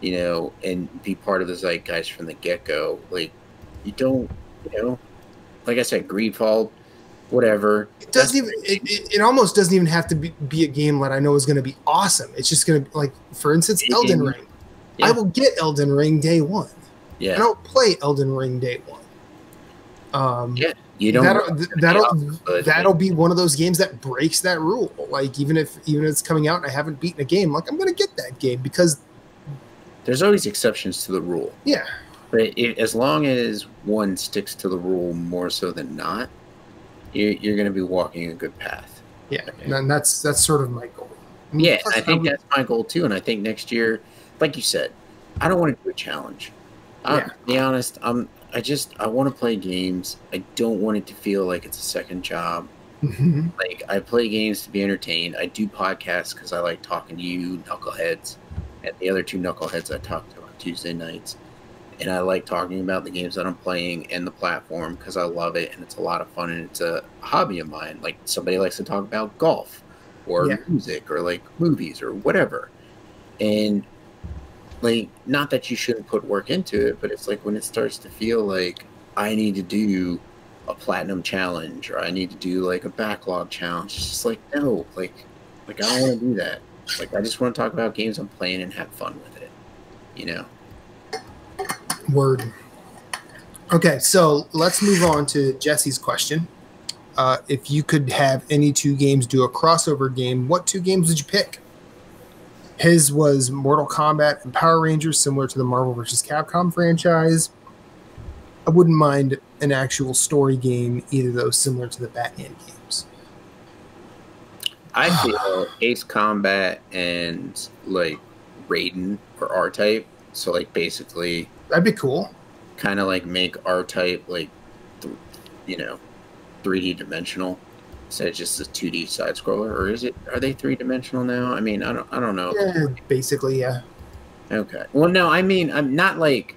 you know, and be part of the zeitgeist from the get-go. Like, you don't, you know, like I said, Greedfall, whatever. It doesn't even. It almost doesn't even have to be a game that I know is going to be awesome. It's just going to, like, for instance, Elden Ring. Yeah. I will get Elden Ring day one. Yeah. I don't play Elden Ring day one. Yeah, you don't. That'll be one of those games that breaks that rule. Like, even if it's coming out and I haven't beaten a game, like, I'm going to get that game because there's always exceptions to the rule. Yeah. But as long as one sticks to the rule more so than not, you're going to be walking a good path. Yeah, and that's sort of my goal. Yeah, I think that's my goal too. And I think next year, like you said, I don't want to do a challenge. To be honest, I want to play games. I don't want it to feel like it's a second job. Mm-hmm. Like, I play games to be entertained. I do podcasts because I like talking to you knuckleheads, and the other two knuckleheads I talk to on Tuesday nights. And I like talking about the games that I'm playing and the platform because I love it and it's a lot of fun and it's a hobby of mine. Like, somebody likes to talk about golf or Yeah. music or like movies or whatever. And like, not that you shouldn't put work into it, but it's like when it starts to feel like I need to do a platinum challenge or I need to do like a backlog challenge. It's just like, no, like I don't want to do that. Like, I just want to talk about games I'm playing and have fun with it, you know? Word. Okay, so let's move on to Jesse's question. If you could have any two games do a crossover game, what two games would you pick? His was Mortal Kombat and Power Rangers, similar to the Marvel vs. Capcom franchise. I wouldn't mind an actual story game, either of those, similar to the Batman games. I feel Ace Combat and like Raiden or R-Type. So like basically That'd be cool. kind of like make R-Type like, you know, 3D dimensional instead of just a 2D side scroller. Or are they 3-dimensional now? I mean, I don't know. Yeah, basically, yeah. Okay. Well, no, I mean, I'm not like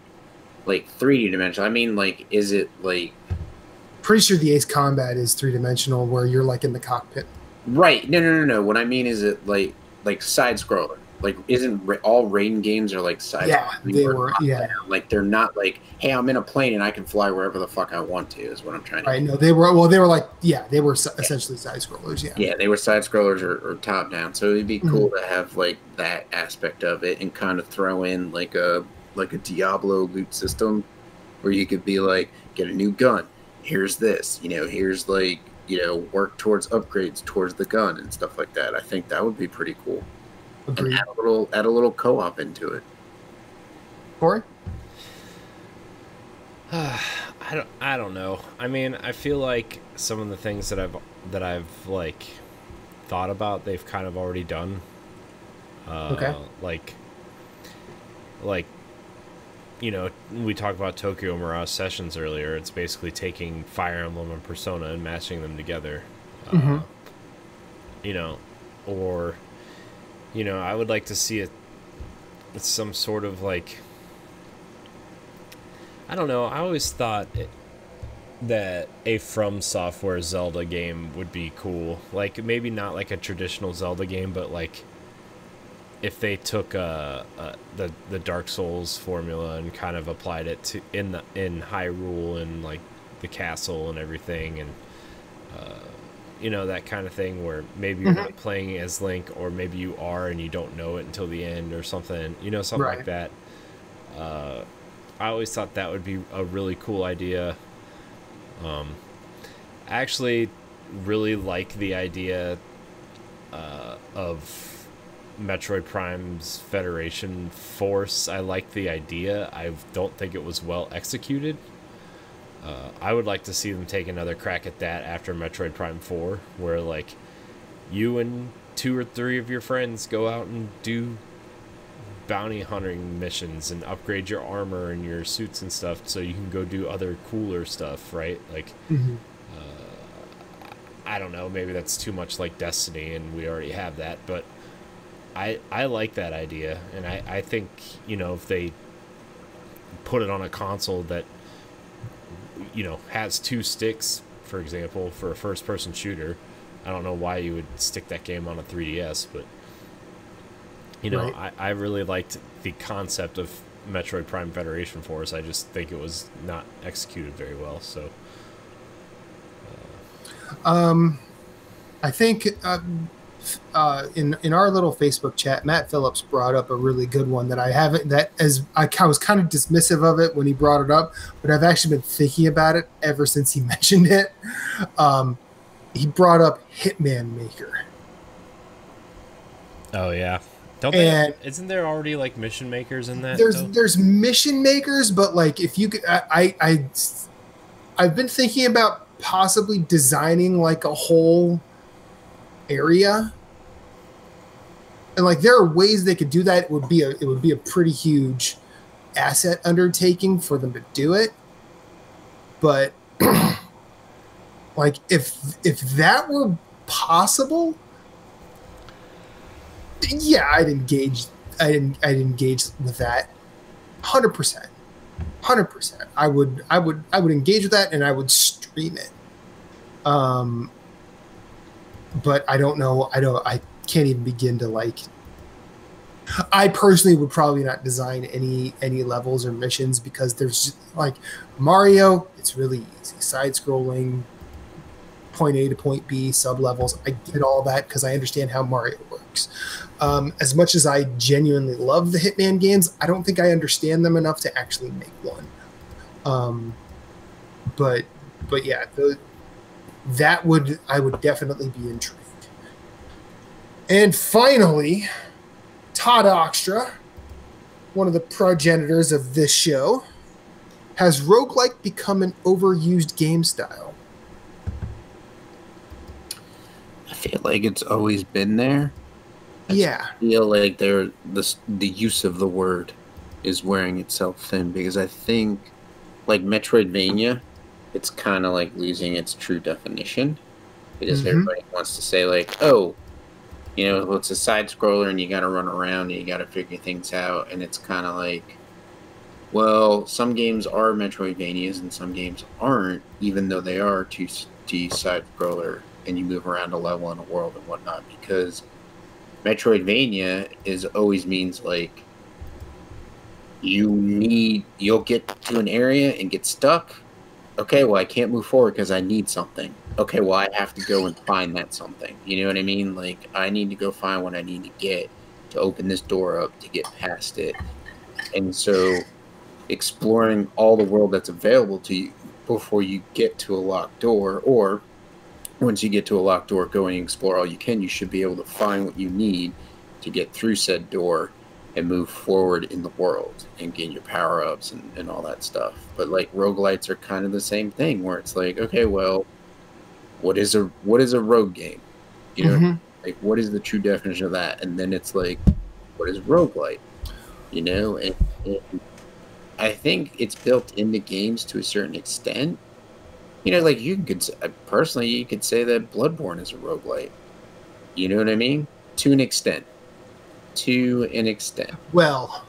3D dimensional. I mean, like, is it like Pretty sure the Ace Combat is 3-dimensional, where you're like in the cockpit. right? No. What I mean is it like side scroller. Like, isn't all Raiden games are like side? Yeah, they were. Yeah, like they're not like, hey, I'm in a plane and I can fly wherever the fuck I want to. Is what I'm trying to. right. No, they were. Well, they were like, yeah, they were essentially side scrollers. Yeah. Yeah, they were side scrollers or top down. So it'd be cool to have like that aspect of it and kind of throw in like a Diablo loot system where you could be like, get a new gun. Here's this. Here's like, work towards upgrades towards the gun and stuff like that. I think that would be pretty cool. Agreed. And add a little co-op into it. Corey? I don't know. I mean, I feel like some of the things that I've like thought about, they've kind of already done. Okay. Like we talked about Tokyo Mirage Sessions earlier. It's basically taking Fire Emblem and Persona and mashing them together. Or I would like to see some sort of like, I don't know. I always thought that a From Software Zelda game would be cool. Like, maybe not like a traditional Zelda game, but like if they took the Dark Souls formula and kind of applied it to in Hyrule and like the castle and everything, and that kind of thing, where maybe you're not playing as Link, or maybe you are and you don't know it until the end or something, something Right. like that. I always thought that would be a really cool idea. I actually really like the idea of Metroid Prime's Federation Force. I like the idea. I don't think it was well executed. I would like to see them take another crack at that after Metroid Prime 4, where like you and 2 or 3 of your friends go out and do bounty hunting missions and upgrade your armor and your suits and stuff so you can go do other cooler stuff, right? Like, I don't know, maybe that's too much like Destiny and we already have that, but I like that idea, and I think, if they put it on a console that has 2 sticks, for example, for a first-person shooter, I don't know why you would stick that game on a 3DS, but right. I really liked the concept of Metroid Prime Federation Force. I just think it was not executed very well. So, I think in our little Facebook chat, Matt Phillips brought up a really good one that I haven't. I was kind of dismissive of it when he brought it up, but I've actually been thinking about it ever since he mentioned it. He brought up Hitman Maker. Oh yeah. Isn't there already like mission makers in that? There's mission makers, but like if you could, I've been thinking about possibly designing like a whole area, and like there are ways they could do that. It would be a pretty huge asset undertaking for them to do it, but Like if that were possible, yeah, I'd engage with that 100%. 100%. I would engage with that, and I would stream it. But I don't know. I can't even begin to like. I personally would probably not design any levels or missions because there's just, like Mario, it's really easy. Side scrolling, point A to point B, sub levels. I get all that because I understand how Mario works. As much as I genuinely love the Hitman games, I don't think I understand them enough to actually make one. But yeah, I would definitely be intrigued. And finally, Todd Oxtra, one of the progenitors of this show, has roguelike become an overused game style? I feel like it's always been there. Yeah. I feel like the use of the word is wearing itself thin because I think, like Metroidvania, it's kind of like losing its true definition because everybody wants to say like, oh, you know, it's a side scroller and you got to run around and you got to figure things out, and it's kind of like, well, some games are Metroidvanias and some games aren't, even though they are 2D side scroller and you move around a level in a world and whatnot, because Metroidvania always means like you'll get to an area and get stuck. Okay, well, I can't move forward because I need something. Okay, well, I have to go and find that something. You know what I mean? Like, I need to go find what I need to get to open this door up to get past it. And so exploring all the world that's available to you before you get to a locked door, or once you get to a locked door, go and explore all you can, you should be able to find what you need to get through said door and move forward in the world and gain your power-ups and all that stuff. But like roguelites are kind of the same thing where it's like, okay, well, what is a rogue game? You know, like what is the true definition of that? And then it's like, what is roguelite? You know, and I think it's built into games to a certain extent. You know, like personally, you could say that Bloodborne is a roguelite. You know what I mean? To an extent. Well,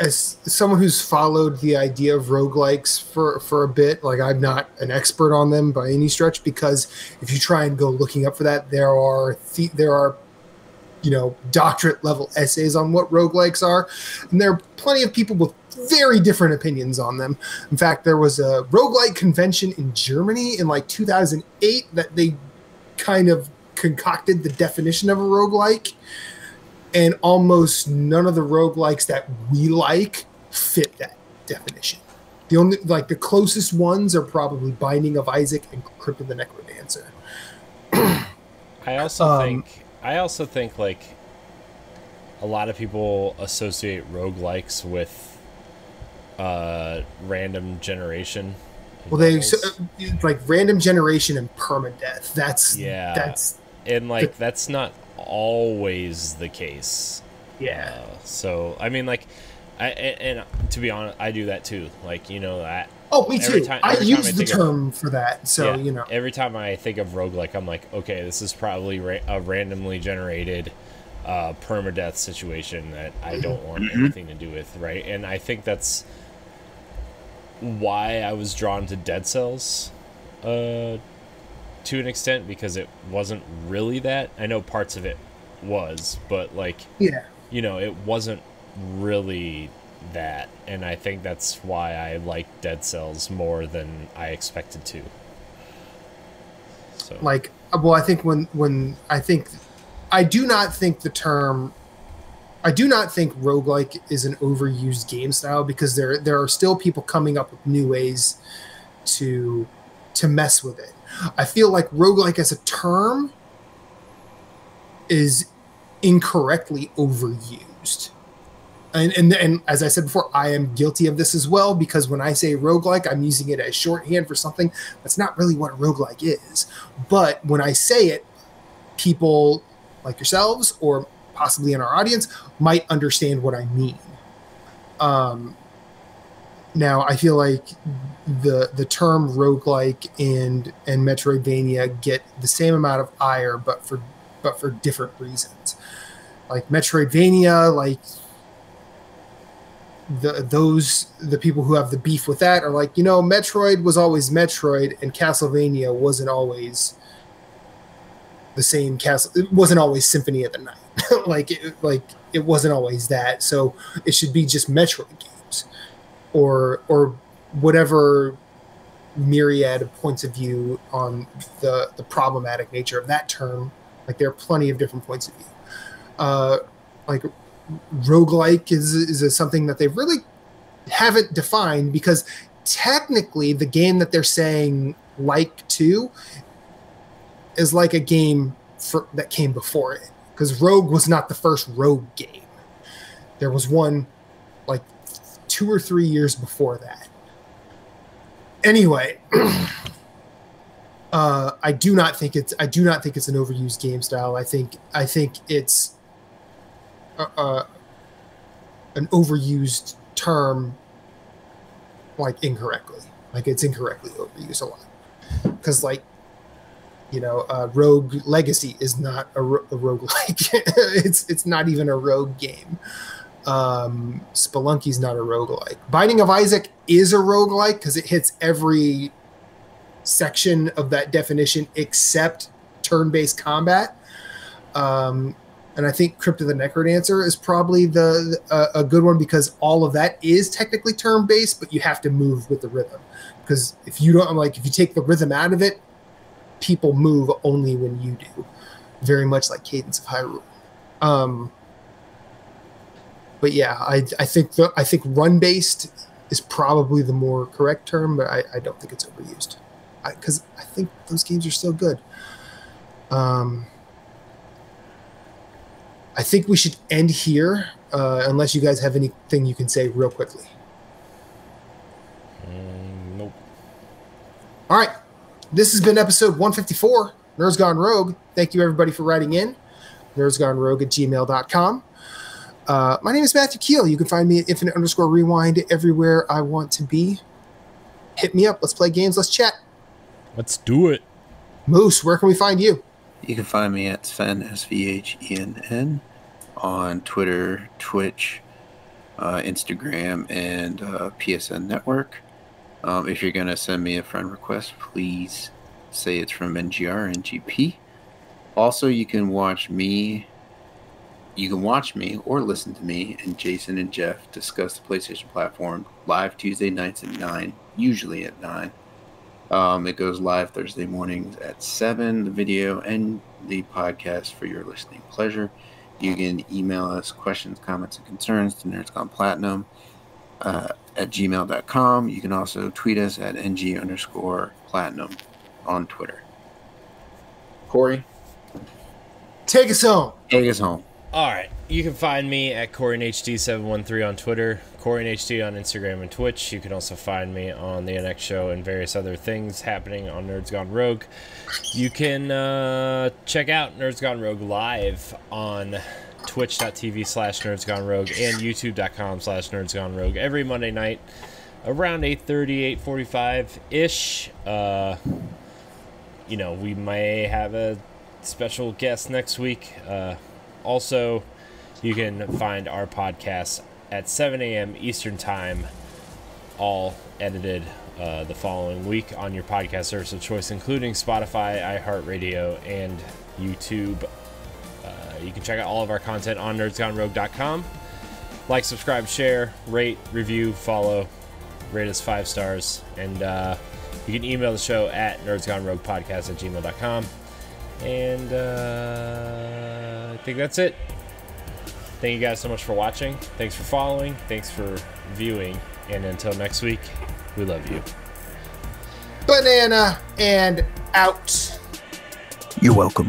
as someone who's followed the idea of roguelikes for a bit, like I'm not an expert on them by any stretch, because if you try and go looking up for that, there are doctorate level essays on what roguelikes are, and there are plenty of people with very different opinions on them. In fact, there was a roguelike convention in Germany in like 2008 that they kind of concocted the definition of a roguelike, and almost none of the roguelikes that we like fit that definition. The closest ones are probably Binding of Isaac and Crypt of the Necrodancer. I also think like a lot of people associate roguelikes with random generation. Well, like random generation and permadeath. That's that's not always the case. Yeah. So I mean, like, and to be honest, I do that too. Like, you know, me too. I use the term for that. So you know, every time I think of roguelike, I'm like, okay, this is probably a randomly generated permadeath situation that I don't want anything to do with, right? And I think that's why I was drawn to Dead Cells to an extent, because it wasn't really that. I know parts of it was, but like, you know, it wasn't really that, and I think that's why I like Dead Cells more than I expected to. So like, well, I think I do not think roguelike is an overused game style, because there are still people coming up with new ways to mess with it. I feel like roguelike as a term is incorrectly overused. And as I said before, I am guilty of this as well, because when I say roguelike, I'm using it as shorthand for something that's not really what a roguelike is. But when I say it, people like yourselves, or possibly in our audience, might understand what I mean. Now, I feel like the term roguelike and Metroidvania get the same amount of ire, but for different reasons. Like Metroidvania, like the people who have the beef with that are like, Metroid was always Metroid, and Castlevania wasn't always the same it wasn't always Symphony of the Night. it wasn't always that. So it should be just Metroid games, or whatever myriad of points of view on the problematic nature of that term. Like there are plenty of different points of view. Like roguelike is something that they really haven't defined, because technically the game that they're saying like to is like a game that came before it, because Rogue was not the first Rogue game. There was one like 2 or 3 years before that. Anyway, I do not think it's an overused game style. I think it's an overused term, like incorrectly. Like it's incorrectly overused a lot, because Rogue Legacy is not a roguelike. It's not even a rogue game. Spelunky's not a roguelike. Binding of Isaac is a roguelike because it hits every section of that definition except turn-based combat. And I think Crypt of the Necrodancer is probably a good one, because all of that is technically turn-based, but you have to move with the rhythm. Because if you take the rhythm out of it, people move only when you do. Very much like Cadence of Hyrule. But yeah, I think run-based is probably the more correct term, but I don't think it's overused. Because I think those games are still good. I think we should end here, unless you guys have anything you can say real quickly. Nope. All right. This has been episode 154, Nerds Gone Rogue. Thank you, everybody, for writing in. nerdsgonerogue@gmail.com. My name is Matthew Keel. You can find me at infinite_rewind everywhere I want to be. Hit me up. Let's play games. Let's chat. Let's do it. Moose, where can we find you? You can find me at Sven, SVHENN, on Twitter, Twitch, Instagram, and PSN Network. If you're going to send me a friend request, please say it's from NGR and GP. Also, you can watch me or listen to me and Jason and Jeff discuss the PlayStation platform live Tuesday nights at 9, usually at 9. It goes live Thursday mornings at 7, the video and the podcast for your listening pleasure. You can email us questions, comments, and concerns to nerdsgoneplatinum at gmail.com. You can also tweet us at ng_platinum on Twitter. Corey? Take us home. Take us home. All right. You can find me at CoreyNHD713 on Twitter, CoreyNHD on Instagram and Twitch. You can also find me on the NX Show and various other things happening on Nerds Gone Rogue. You can check out Nerds Gone Rogue live on twitch.tv/nerdsgonerogue and youtube.com/nerdsgonerogue every Monday night around 8:30, 8:45-ish. We may have a special guest next week. Also, you can find our podcast at 7 a.m. Eastern Time, all edited the following week on your podcast service of choice, including Spotify, iHeartRadio, and YouTube. You can check out all of our content on nerdsgonerogue.com. Like, subscribe, share, rate, review, follow, rate us 5 stars, and you can email the show at nerdsgoneroguepodcast@gmail.com. And I think that's it. Thank you guys so much for watching. Thanks for following. Thanks for viewing. And until next week, we love you. Banana and out. You're welcome.